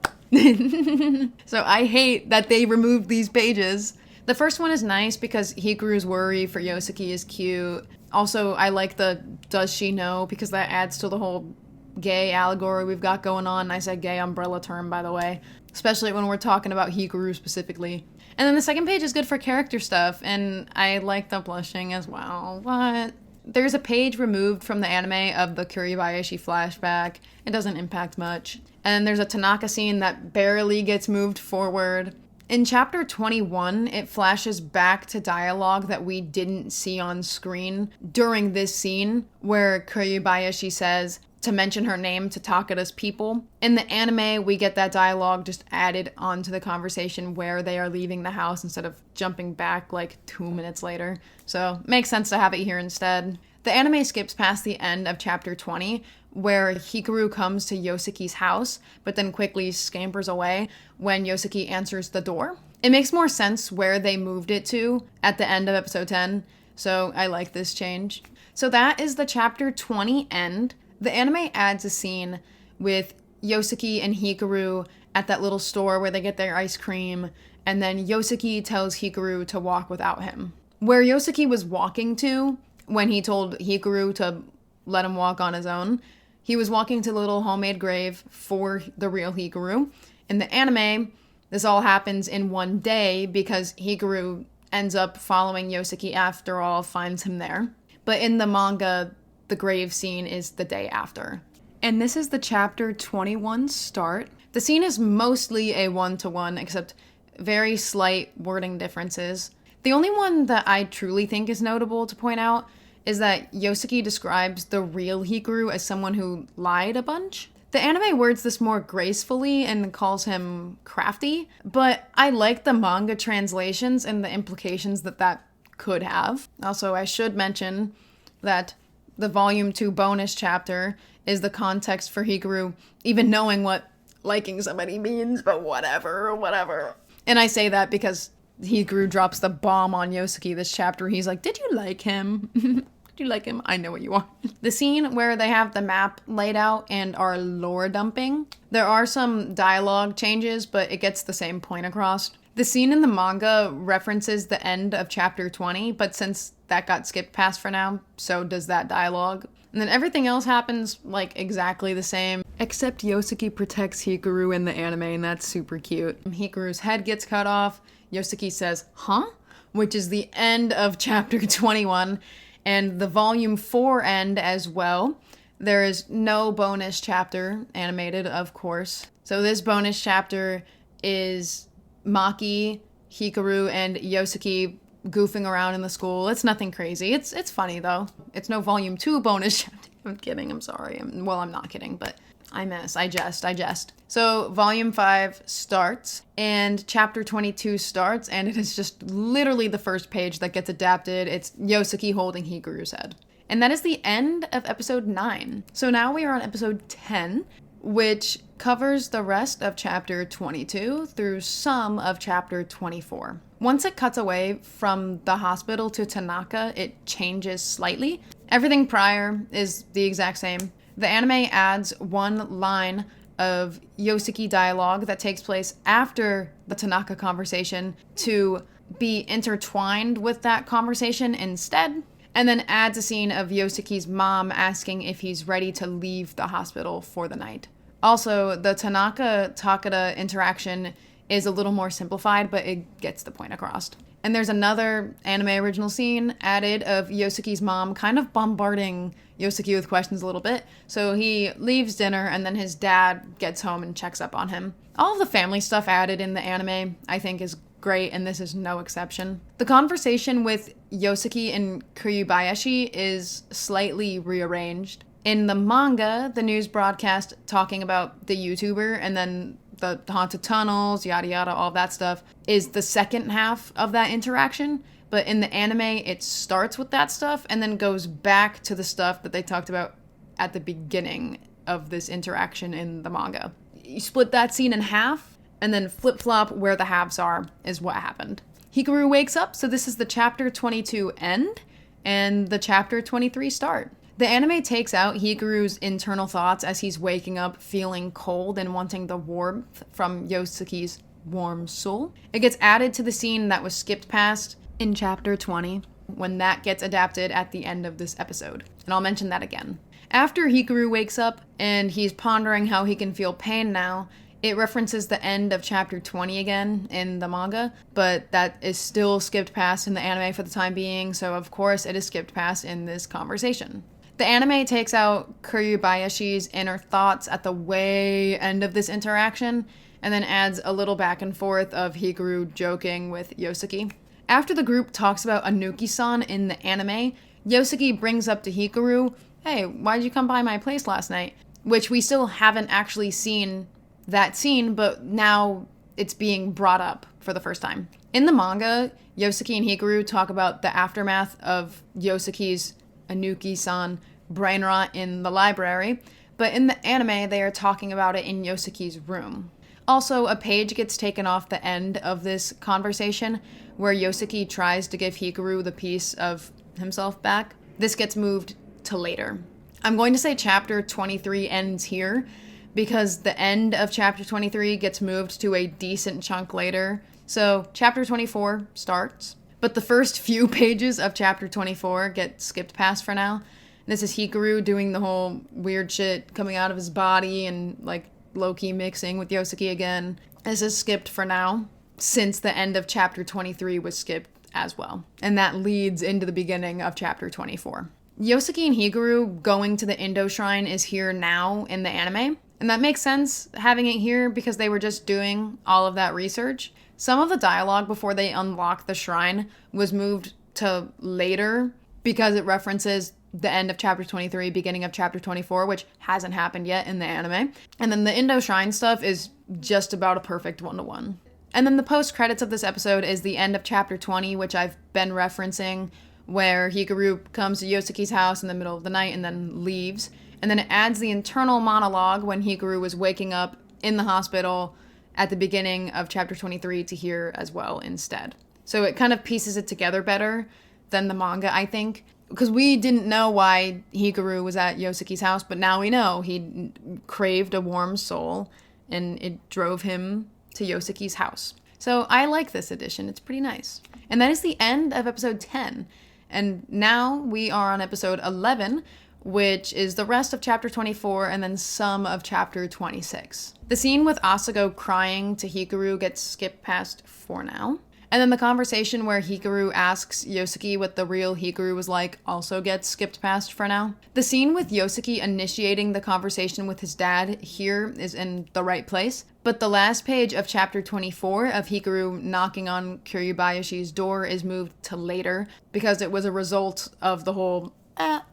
So I hate that they removed these pages. The first one is nice because Hikaru's worry for Yosuke is cute. Also, I like the does she know because that adds to the whole gay allegory we've got going on. I said gay umbrella term, by the way. Especially when we're talking about Hikaru specifically. And then the second page is good for character stuff, and I like the blushing as well. What? There's a page removed from the anime of the Kuribayashi flashback. It doesn't impact much. And there's a Tanaka scene that barely gets moved forward. In chapter 21, it flashes back to dialogue that we didn't see on screen during this scene, where Kuribayashi says to mention her name to Takada's people. In the anime, we get that dialogue just added onto the conversation where they are leaving the house instead of jumping back like 2 minutes later. So, makes sense to have it here instead. The anime skips past the end of chapter 20, where Hikaru comes to Yosuke's house, but then quickly scampers away when Yosuke answers the door. It makes more sense where they moved it to at the end of episode 10, so I like this change. So that is the chapter 20 end. The anime adds a scene with Yosuke and Hikaru at that little store where they get their ice cream, and then Yosuke tells Hikaru to walk without him. Where Yosuke was walking to when he told Hikaru to let him walk on his own, he was walking to the little homemade grave for the real Hikaru. In the anime, this all happens in one day because Hikaru ends up following Yosuke after all, finds him there. But in the manga, the grave scene is the day after. And this is the chapter 21 start. The scene is mostly a one-to-one, except very slight wording differences. The only one that I truly think is notable to point out is that Yosuke describes the real Hikaru as someone who lied a bunch. The anime words this more gracefully and calls him crafty, but I like the manga translations and the implications that that could have. Also, I should mention that the volume 2 bonus chapter is the context for Hikaru even knowing what liking somebody means, but whatever. And I say that because Hikaru drops the bomb on Yosuke this chapter. He's like, did you like him? Did you like him? I know what you want. The scene where they have the map laid out and are lore dumping, there are some dialogue changes, but it gets the same point across. The scene in the manga references the end of chapter 20, but since that got skipped past for now, so does that dialogue. And then everything else happens, like, exactly the same, except Yosuke protects Hikaru in the anime, and that's super cute. Hikaru's head gets cut off. Yosuke says, huh? Which is the end of chapter 21, and the volume 4 end as well. There is no bonus chapter animated, of course. So this bonus chapter is Maki, Hikaru, and Yosuke goofing around in the school. It's nothing crazy. It's funny, though. It's no volume 2 bonus chapter. I'm kidding. I'm sorry. Well, I'm not kidding, but I jest. So volume 5 starts and chapter 22 starts, and it is just literally the first page that gets adapted. It's Yosuke holding Hikaru's head. And that is the end of episode 9. So now we are on episode 10, which covers the rest of chapter 22 through some of chapter 24. Once it cuts away from the hospital to Tanaka, it changes slightly. Everything prior is the exact same. The anime adds one line of Yosuke dialogue that takes place after the Tanaka conversation to be intertwined with that conversation instead, and then adds a scene of Yosuke's mom asking if he's ready to leave the hospital for the night. Also, the Tanaka-Takeda interaction is a little more simplified, but it gets the point across. And there's another anime original scene added of Yosuke's mom kind of bombarding Yosuke with questions a little bit. So he leaves dinner and then his dad gets home and checks up on him. All of the family stuff added in the anime, I think, is great, and this is no exception. The conversation with Yosuke and Kurubayashi is slightly rearranged. In the manga, the news broadcast talking about the YouTuber and then the haunted tunnels, yada yada, all that stuff, is the second half of that interaction. But in the anime, it starts with that stuff and then goes back to the stuff that they talked about at the beginning of this interaction in the manga. You split that scene in half and then flip-flop where the halves are is what happened. Hikaru wakes up, so this is the chapter 22 end and the chapter 23 start. The anime takes out Hikaru's internal thoughts as he's waking up feeling cold and wanting the warmth from Yosuke's warm soul. It gets added to the scene that was skipped past in chapter 20 when that gets adapted at the end of this episode. And I'll mention that again. After Hikaru wakes up and he's pondering how he can feel pain now, it references the end of chapter 20 again in the manga, but that is still skipped past in the anime for the time being, so of course it is skipped past in this conversation. The anime takes out Kurubayashi's inner thoughts at the way end of this interaction, and then adds a little back and forth of Hikaru joking with Yosuke. After the group talks about Anuki-san in the anime, Yosuke brings up to Hikaru, "Hey, why'd you come by my place last night?" Which we still haven't actually seen that scene, but now it's being brought up for the first time. In the manga, Yosuke and Hikaru talk about the aftermath of Yosuke's Anuki-san brain rot in the library, but in the anime, they are talking about it in Yosuke's room. Also, a page gets taken off the end of this conversation where Yosuke tries to give Hikaru the piece of himself back. This gets moved to later. I'm going to say chapter 23 ends here because the end of chapter 23 gets moved to a decent chunk later. So chapter 24 starts, but the first few pages of chapter 24 get skipped past for now. This is Hikaru doing the whole weird shit coming out of his body and like low-key mixing with Yosuke again. This is skipped for now, since the end of chapter 23 was skipped as well. And that leads into the beginning of chapter 24. Yosuke and Hikaru going to the Indo Shrine is here now in the anime. And that makes sense having it here because they were just doing all of that research. Some of the dialogue before they unlock the shrine was moved to later because it references the end of chapter 23, beginning of chapter 24, which hasn't happened yet in the anime. And then the Indo Shrine stuff is just about a perfect one-to-one. And then the post-credits of this episode is the end of chapter 20, which I've been referencing, where Hikaru comes to Yosuke's house in the middle of the night and then leaves. And then it adds the internal monologue when Hikaru was waking up in the hospital at the beginning of chapter 23 to here as well instead. So it kind of pieces it together better than the manga, I think. Because we didn't know why Hikaru was at Yosuke's house, but now we know. He craved a warm soul, and it drove him to Yosuke's house. So I like this edition. It's pretty nice. And that is the end of episode 10. And now we are on episode 11, which is the rest of chapter 24 and then some of chapter 26. The scene with Asago crying to Hikaru gets skipped past for now. And then the conversation where Hikaru asks Yosuke what the real Hikaru was like also gets skipped past for now. The scene with Yosuke initiating the conversation with his dad here is in the right place, but the last page of chapter 24 of Hikaru knocking on Kurubayashi's door is moved to later because it was a result of the whole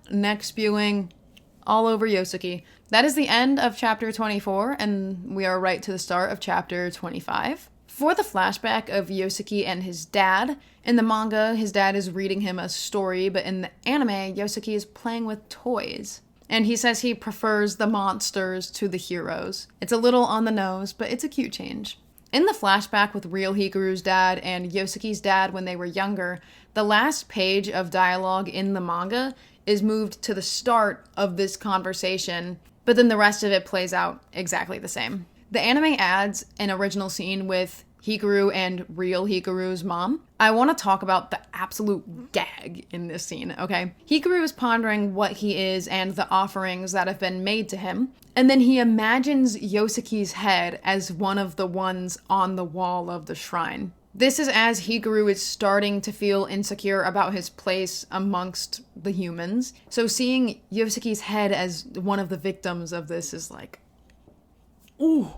neck spewing all over Yosuke. That is the end of chapter 24, and we are right to the start of chapter 25. For the flashback of Yosuke and his dad, in the manga, his dad is reading him a story, but in the anime, Yosuke is playing with toys. And he says he prefers the monsters to the heroes. It's a little on the nose, but it's a cute change. In the flashback with real Hikaru's dad and Yosuke's dad when they were younger, the last page of dialogue in the manga is moved to the start of this conversation, but then the rest of it plays out exactly the same. The anime adds an original scene with Hikaru and real Hikaru's mom. I want to talk about the absolute gag in this scene, okay? Hikaru is pondering what he is and the offerings that have been made to him, and then he imagines Yosuke's head as one of the ones on the wall of the shrine. This is as Hikaru is starting to feel insecure about his place amongst the humans. So seeing Yosuke's head as one of the victims of this is like, ooh,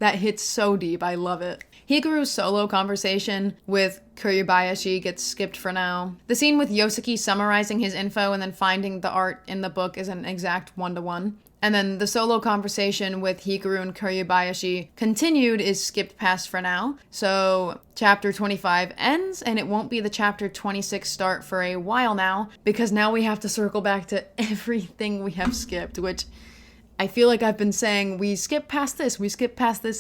that hits so deep. I love it. Hikaru's solo conversation with Kuryabayashi gets skipped for now. The scene with Yosuke summarizing his info and then finding the art in the book is an exact 1-to-1. And then the solo conversation with Hikaru and Kuryabayashi continued is skipped past for now. So chapter 25 ends, and it won't be the chapter 26 start for a while now, because now we have to circle back to everything we have skipped, which I feel like I've been saying we skip past this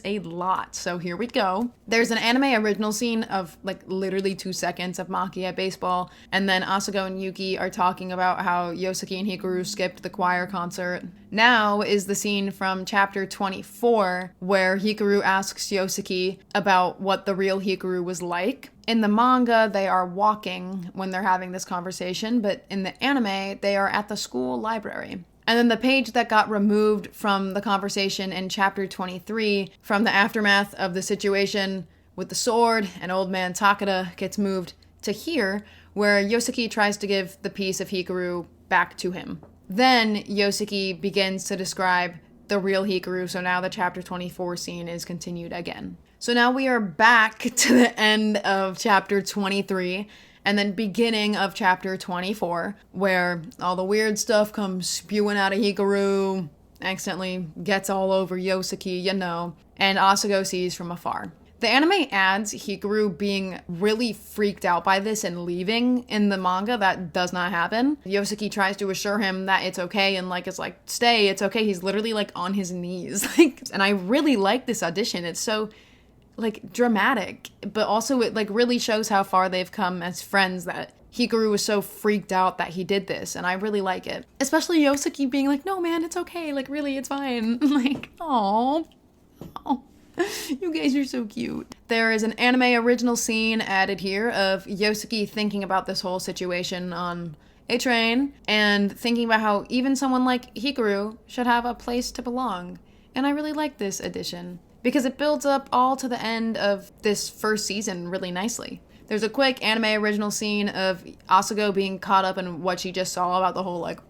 a lot, so here we go. There's an anime original scene of like literally 2 seconds of Maki at baseball, and then Asugo and Yuki are talking about how Yosuke and Hikaru skipped the choir concert. Now is the scene from chapter 24 where Hikaru asks Yosuke about what the real Hikaru was like. In the manga, they are walking when they're having this conversation, but in the anime, they are at the school library. And then the page that got removed from the conversation in chapter 23 from the aftermath of the situation with the sword and old man Takeda gets moved to here, where Yosuke tries to give the piece of Hikaru back to him. Then Yosuke begins to describe the real Hikaru, so now the chapter 24 scene is continued again. So now we are back to the end of chapter 23, and then beginning of chapter 24, where all the weird stuff comes spewing out of Hikaru, accidentally gets all over Yosuke, you know, and Asugo sees from afar. The anime adds Hikaru being really freaked out by this and leaving. In the manga, that does not happen. Yosuke tries to assure him that it's okay and like, it's like, stay, it's okay. He's literally like on his knees. And I really like this audition. It's so like dramatic, but also it like really shows how far they've come as friends, that Hikaru was so freaked out that he did this, and I really like it. Especially Yosuke being like, no man, it's okay, like really, it's fine. Like, oh, you guys are so cute. There is an anime original scene added here of Yosuke thinking about this whole situation on a train and thinking about how even someone like Hikaru should have a place to belong. And I really like this addition, because it builds up all to the end of this first season really nicely. There's a quick anime original scene of Asugo being caught up in what she just saw about the whole like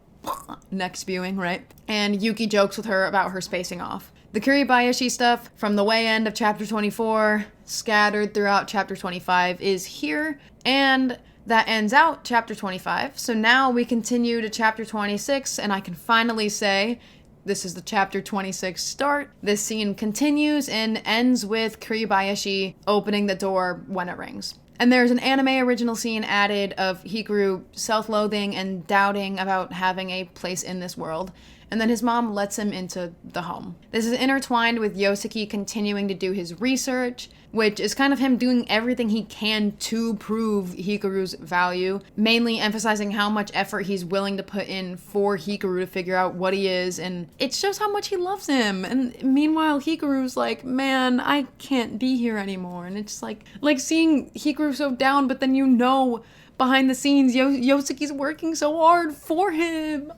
neck spewing, right? And Yuki jokes with her about her spacing off. The Kuryabayashi stuff from the way end of chapter 24, scattered throughout chapter 25, is here, and that ends out chapter 25. So now we continue to chapter 26, and I can finally say this is the chapter 26 start. This scene continues and ends with Kuryabayashi opening the door when it rings. And there's an anime original scene added of Hikaru self-loathing and doubting about having a place in this world. And then his mom lets him into the home. This is intertwined with Yosuke continuing to do his research, which is kind of him doing everything he can to prove Hikaru's value, mainly emphasizing how much effort he's willing to put in for Hikaru to figure out what he is, and it shows how much he loves him. And meanwhile, Hikaru's like, man, I can't be here anymore. And it's like seeing Hikaru so down, but then you know behind the scenes, Yosuke's working so hard for him.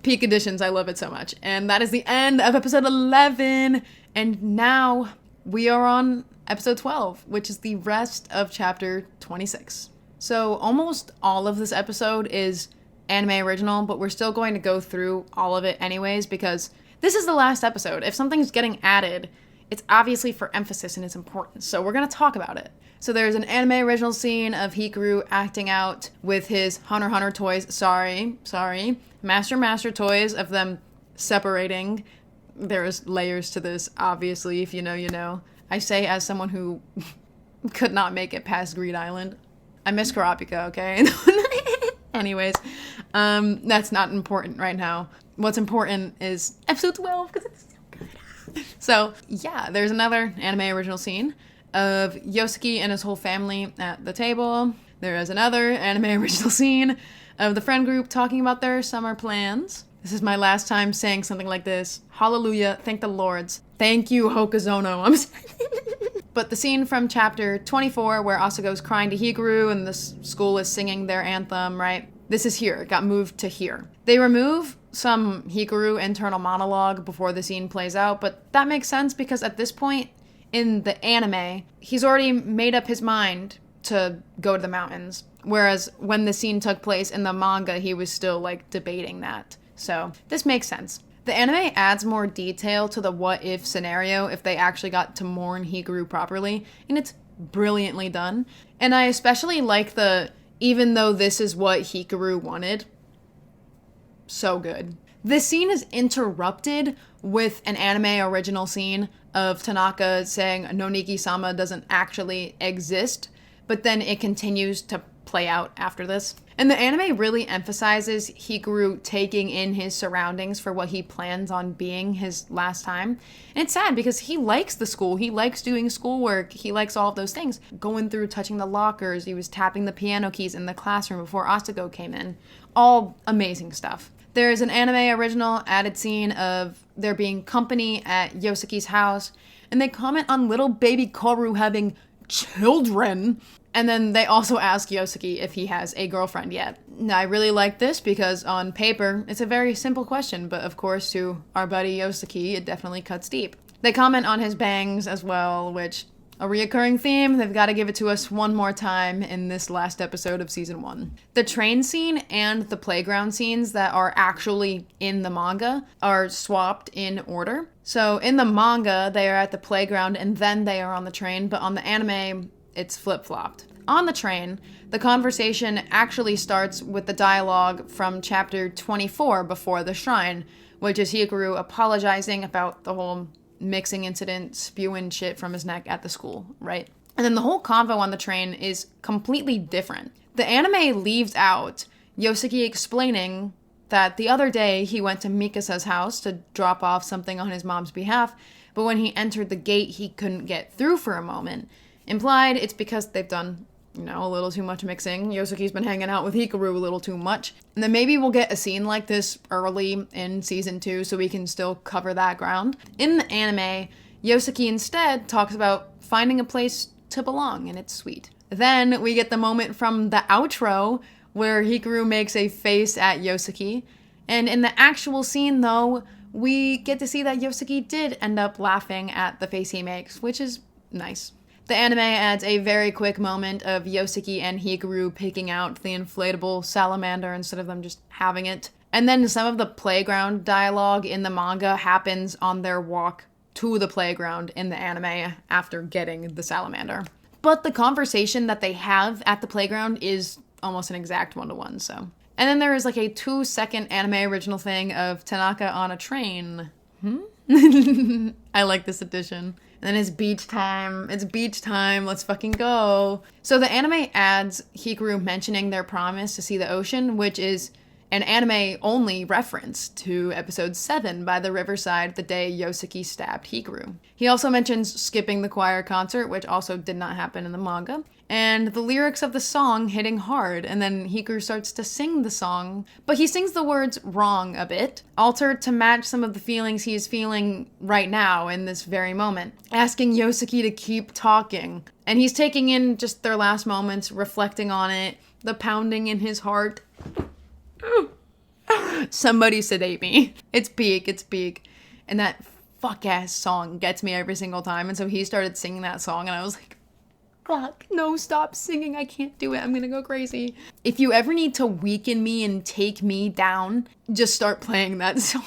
Peak editions, I love it so much. And that is the end of episode 11. And now we are on episode 12, which is the rest of chapter 26. So almost all of this episode is anime original, but we're still going to go through all of it anyways, because this is the last episode. If something's getting added, It's obviously for emphasis and it's important, so we're gonna talk about it. So there's an anime original scene of Hikaru acting out with his Hunter x Hunter toys. Sorry. Master toys of them separating. There's layers to this, obviously. If you know, you know. I say as someone who could not make it past Greed Island. I miss Kurapika, okay? Anyways, that's not important right now. What's important is episode 12, because it's so good. So, yeah, there's another anime original scene of Yosuke and his whole family at the table. There is another anime original scene of the friend group talking about their summer plans. This is my last time saying something like this. Hallelujah, thank the lords. Thank you, Hokazono. But the scene from chapter 24 where Asuko's crying to Hikaru and the school is singing their anthem, right? This is here. It got moved to here. They remove some Hikaru internal monologue before the scene plays out, but that makes sense because at this point in the anime, he's already made up his mind to go to the mountains. Whereas when the scene took place in the manga, he was still like debating that. So this makes sense. The anime adds more detail to the what-if scenario if they actually got to mourn Hikaru properly, and it's brilliantly done. And I especially like the, even though this is what Hikaru wanted, so good. This scene is interrupted with an anime original scene of Tanaka saying Noniki-sama doesn't actually exist, but then it continues to play out after this. And the anime really emphasizes Hikaru taking in his surroundings for what he plans on being his last time. And it's sad because he likes the school. He likes doing schoolwork. He likes all of those things. Going through touching the lockers. He was tapping the piano keys in the classroom before Asuko came in. All amazing stuff. There's an anime original added scene of there being company at Yosuke's house. And they comment on little baby Koru having children. And then they also ask Yosuke if he has a girlfriend yet. Now, I really like this because on paper, it's a very simple question, but of course to our buddy Yosuke, it definitely cuts deep. They comment on his bangs as well, which, a reoccurring theme, they've got to give it to us one more time in this last episode of season 1. The train scene and the playground scenes that are actually in the manga are swapped in order. So in the manga, they are at the playground and then they are on the train, but on the anime, it's flip-flopped. On the train, the conversation actually starts with the dialogue from chapter 24 before the shrine, which is Hikaru apologizing about the whole mixing incident, spewing shit from his neck at the school, right? And then the whole convo on the train is completely different. The anime leaves out Yosuke explaining that the other day he went to Mikasa's house to drop off something on his mom's behalf, but when he entered the gate, he couldn't get through for a moment. Implied, it's because they've done, a little too much mixing. Yosuke's been hanging out with Hikaru a little too much. And then maybe we'll get a scene like this early in season 2 so we can still cover that ground. In the anime, Yosuke instead talks about finding a place to belong, and it's sweet. Then we get the moment from the outro where Hikaru makes a face at Yosuke. And in the actual scene, though, we get to see that Yosuke did end up laughing at the face he makes, which is nice. The anime adds a very quick moment of Yosuke and Hikaru picking out the inflatable salamander instead of them just having it. And then some of the playground dialogue in the manga happens on their walk to the playground in the anime after getting the salamander. But the conversation that they have at the playground is almost an exact one-to-one, so. And then there is like a 2-second anime original thing of Tanaka on a train. I like this addition. And then it's beach time. It's beach time. Let's fucking go. So the anime adds Hikaru mentioning their promise to see the ocean, which is an anime-only reference to episode 7 by the riverside the day Yosuke stabbed Hikaru. He also mentions skipping the choir concert, which also did not happen in the manga, and the lyrics of the song hitting hard, and then Hikaru starts to sing the song, but he sings the words wrong a bit, altered to match some of the feelings he is feeling right now in this very moment, asking Yosuke to keep talking. And he's taking in just their last moments, reflecting on it, the pounding in his heart. Somebody sedate me. It's peak. And that fuck-ass song gets me every single time, and so he started singing that song, and I was like, fuck, no, stop singing, I can't do it, I'm gonna go crazy. If you ever need to weaken me and take me down, just start playing that song.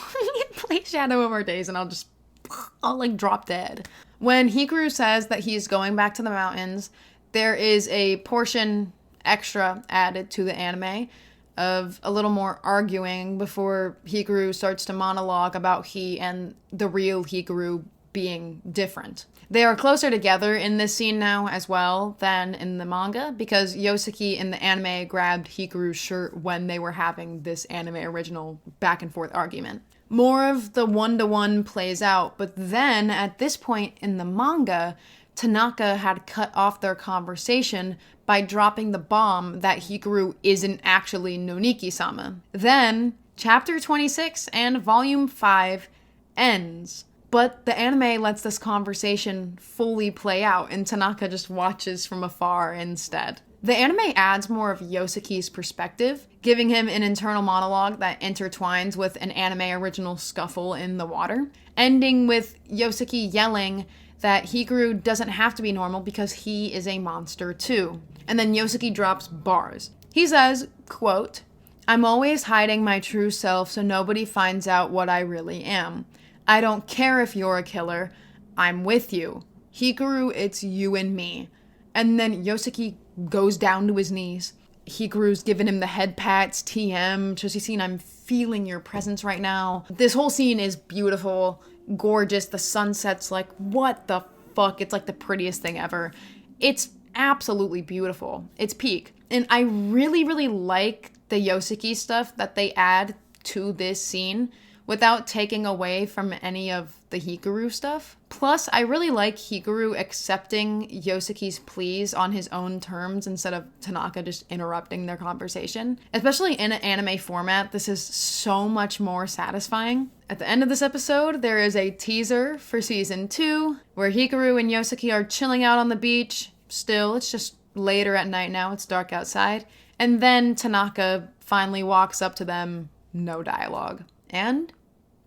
Play Shadow of Our Days and I'll like drop dead. When Hikaru says that he's going back to the mountains, there is a portion extra added to the anime of a little more arguing before Hikaru starts to monologue about he and the real Hikaru being different. They are closer together in this scene now as well than in the manga, because Yosuke in the anime grabbed Hikaru's shirt when they were having this anime original back and forth argument. More of the one-to-one plays out, but then at this point in the manga, Tanaka had cut off their conversation by dropping the bomb that Hikaru isn't actually Noniki-sama. Then, chapter 26 and volume 5 ends. But the anime lets this conversation fully play out, and Tanaka just watches from afar instead. The anime adds more of Yosuke's perspective, giving him an internal monologue that intertwines with an anime original scuffle in the water, ending with Yosuke yelling that Hikaru doesn't have to be normal because he is a monster too. And then Yosuke drops bars. He says, quote, "I'm always hiding my true self so nobody finds out what I really am. I don't care if you're a killer. I'm with you. Hikaru, it's you and me." And then Yosuke goes down to his knees. Hikaru's giving him the head pats, TM, just scene, I'm feeling your presence right now. This whole scene is beautiful, gorgeous. The sunset's like, what the fuck? It's like the prettiest thing ever. It's absolutely beautiful. It's peak. And I really, really like the Yosuke stuff that they add to this scene without taking away from any of the Hikaru stuff. Plus, I really like Hikaru accepting Yosuke's pleas on his own terms instead of Tanaka just interrupting their conversation. Especially in an anime format, this is so much more satisfying. At the end of this episode, there is a teaser for season 2, where Hikaru and Yosuke are chilling out on the beach. Still, it's just later at night now, it's dark outside. And then Tanaka finally walks up to them, no dialogue. And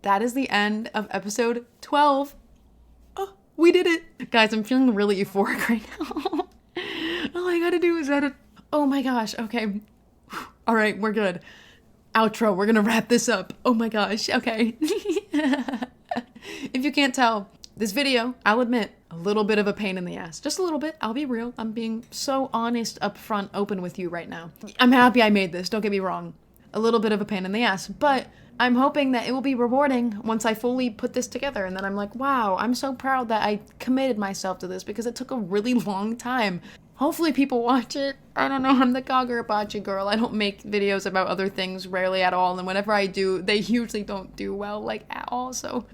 that is the end of episode 12. Oh, we did it. Guys, I'm feeling really euphoric right now. All I gotta do is edit. Oh my gosh, okay. All right, we're good. Outro, we're gonna wrap this up. Oh my gosh, okay. If you can't tell, this video, I'll admit, a little bit of a pain in the ass. Just a little bit, I'll be real. I'm being so honest, upfront, open with you right now. I'm happy I made this, don't get me wrong. A little bit of a pain in the ass, but I'm hoping that it will be rewarding once I fully put this together, and then I'm like, wow, I'm so proud that I committed myself to this because it took a really long time. Hopefully people watch it. I don't know, I'm the Kagurabachi girl. I don't make videos about other things rarely at all, and whenever I do, they usually don't do well, like, at all, so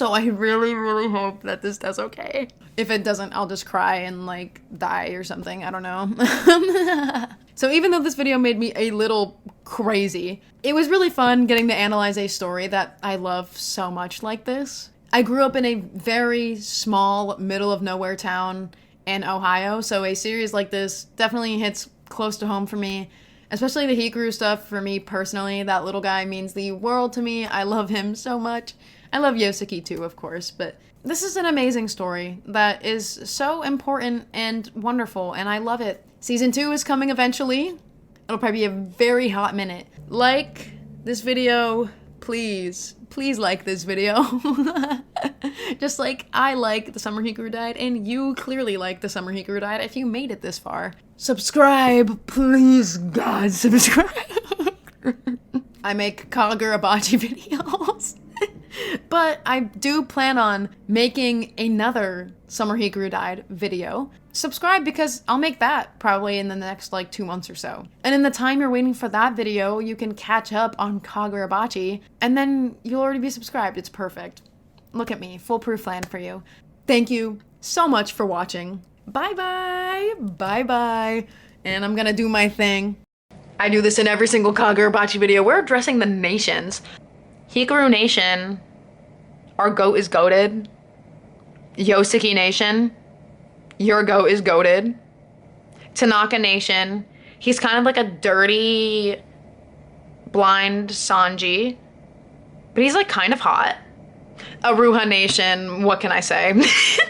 I really, really hope that this does okay. If it doesn't, I'll just cry and, like, die or something. I don't know. So even though this video made me a little crazy, it was really fun getting to analyze a story that I love so much like this. I grew up in a very small, middle-of-nowhere town in Ohio, so a series like this definitely hits close to home for me. Especially the Hikaru stuff, for me personally, that little guy means the world to me. I love him so much. I love Yosuke too, of course, but this is an amazing story that is so important and wonderful, and I love it. Season 2 is coming eventually. It'll probably be a very hot minute. Like this video, please. Please like this video. Just like I like The Summer Hikaru Died, and you clearly like The Summer Hikaru Died if you made it this far. Subscribe, please, God, subscribe. I make Kagurabachi videos. But I do plan on making another Summer Hikaru Died video. Subscribe because I'll make that probably in the next like 2 months or so. And in the time you're waiting for that video, you can catch up on Kagurabachi, and then you'll already be subscribed. It's perfect. Look at me, foolproof plan for you. Thank you so much for watching. Bye-bye, bye-bye. And I'm gonna do my thing. I do this in every single Kagurabachi video. We're addressing the nations. Hikaru Nation, our goat is goated. Yosuke Nation, your goat is goated. Tanaka Nation, he's kind of like a dirty, blind Sanji, but he's like kind of hot. Aruha Nation, what can I say?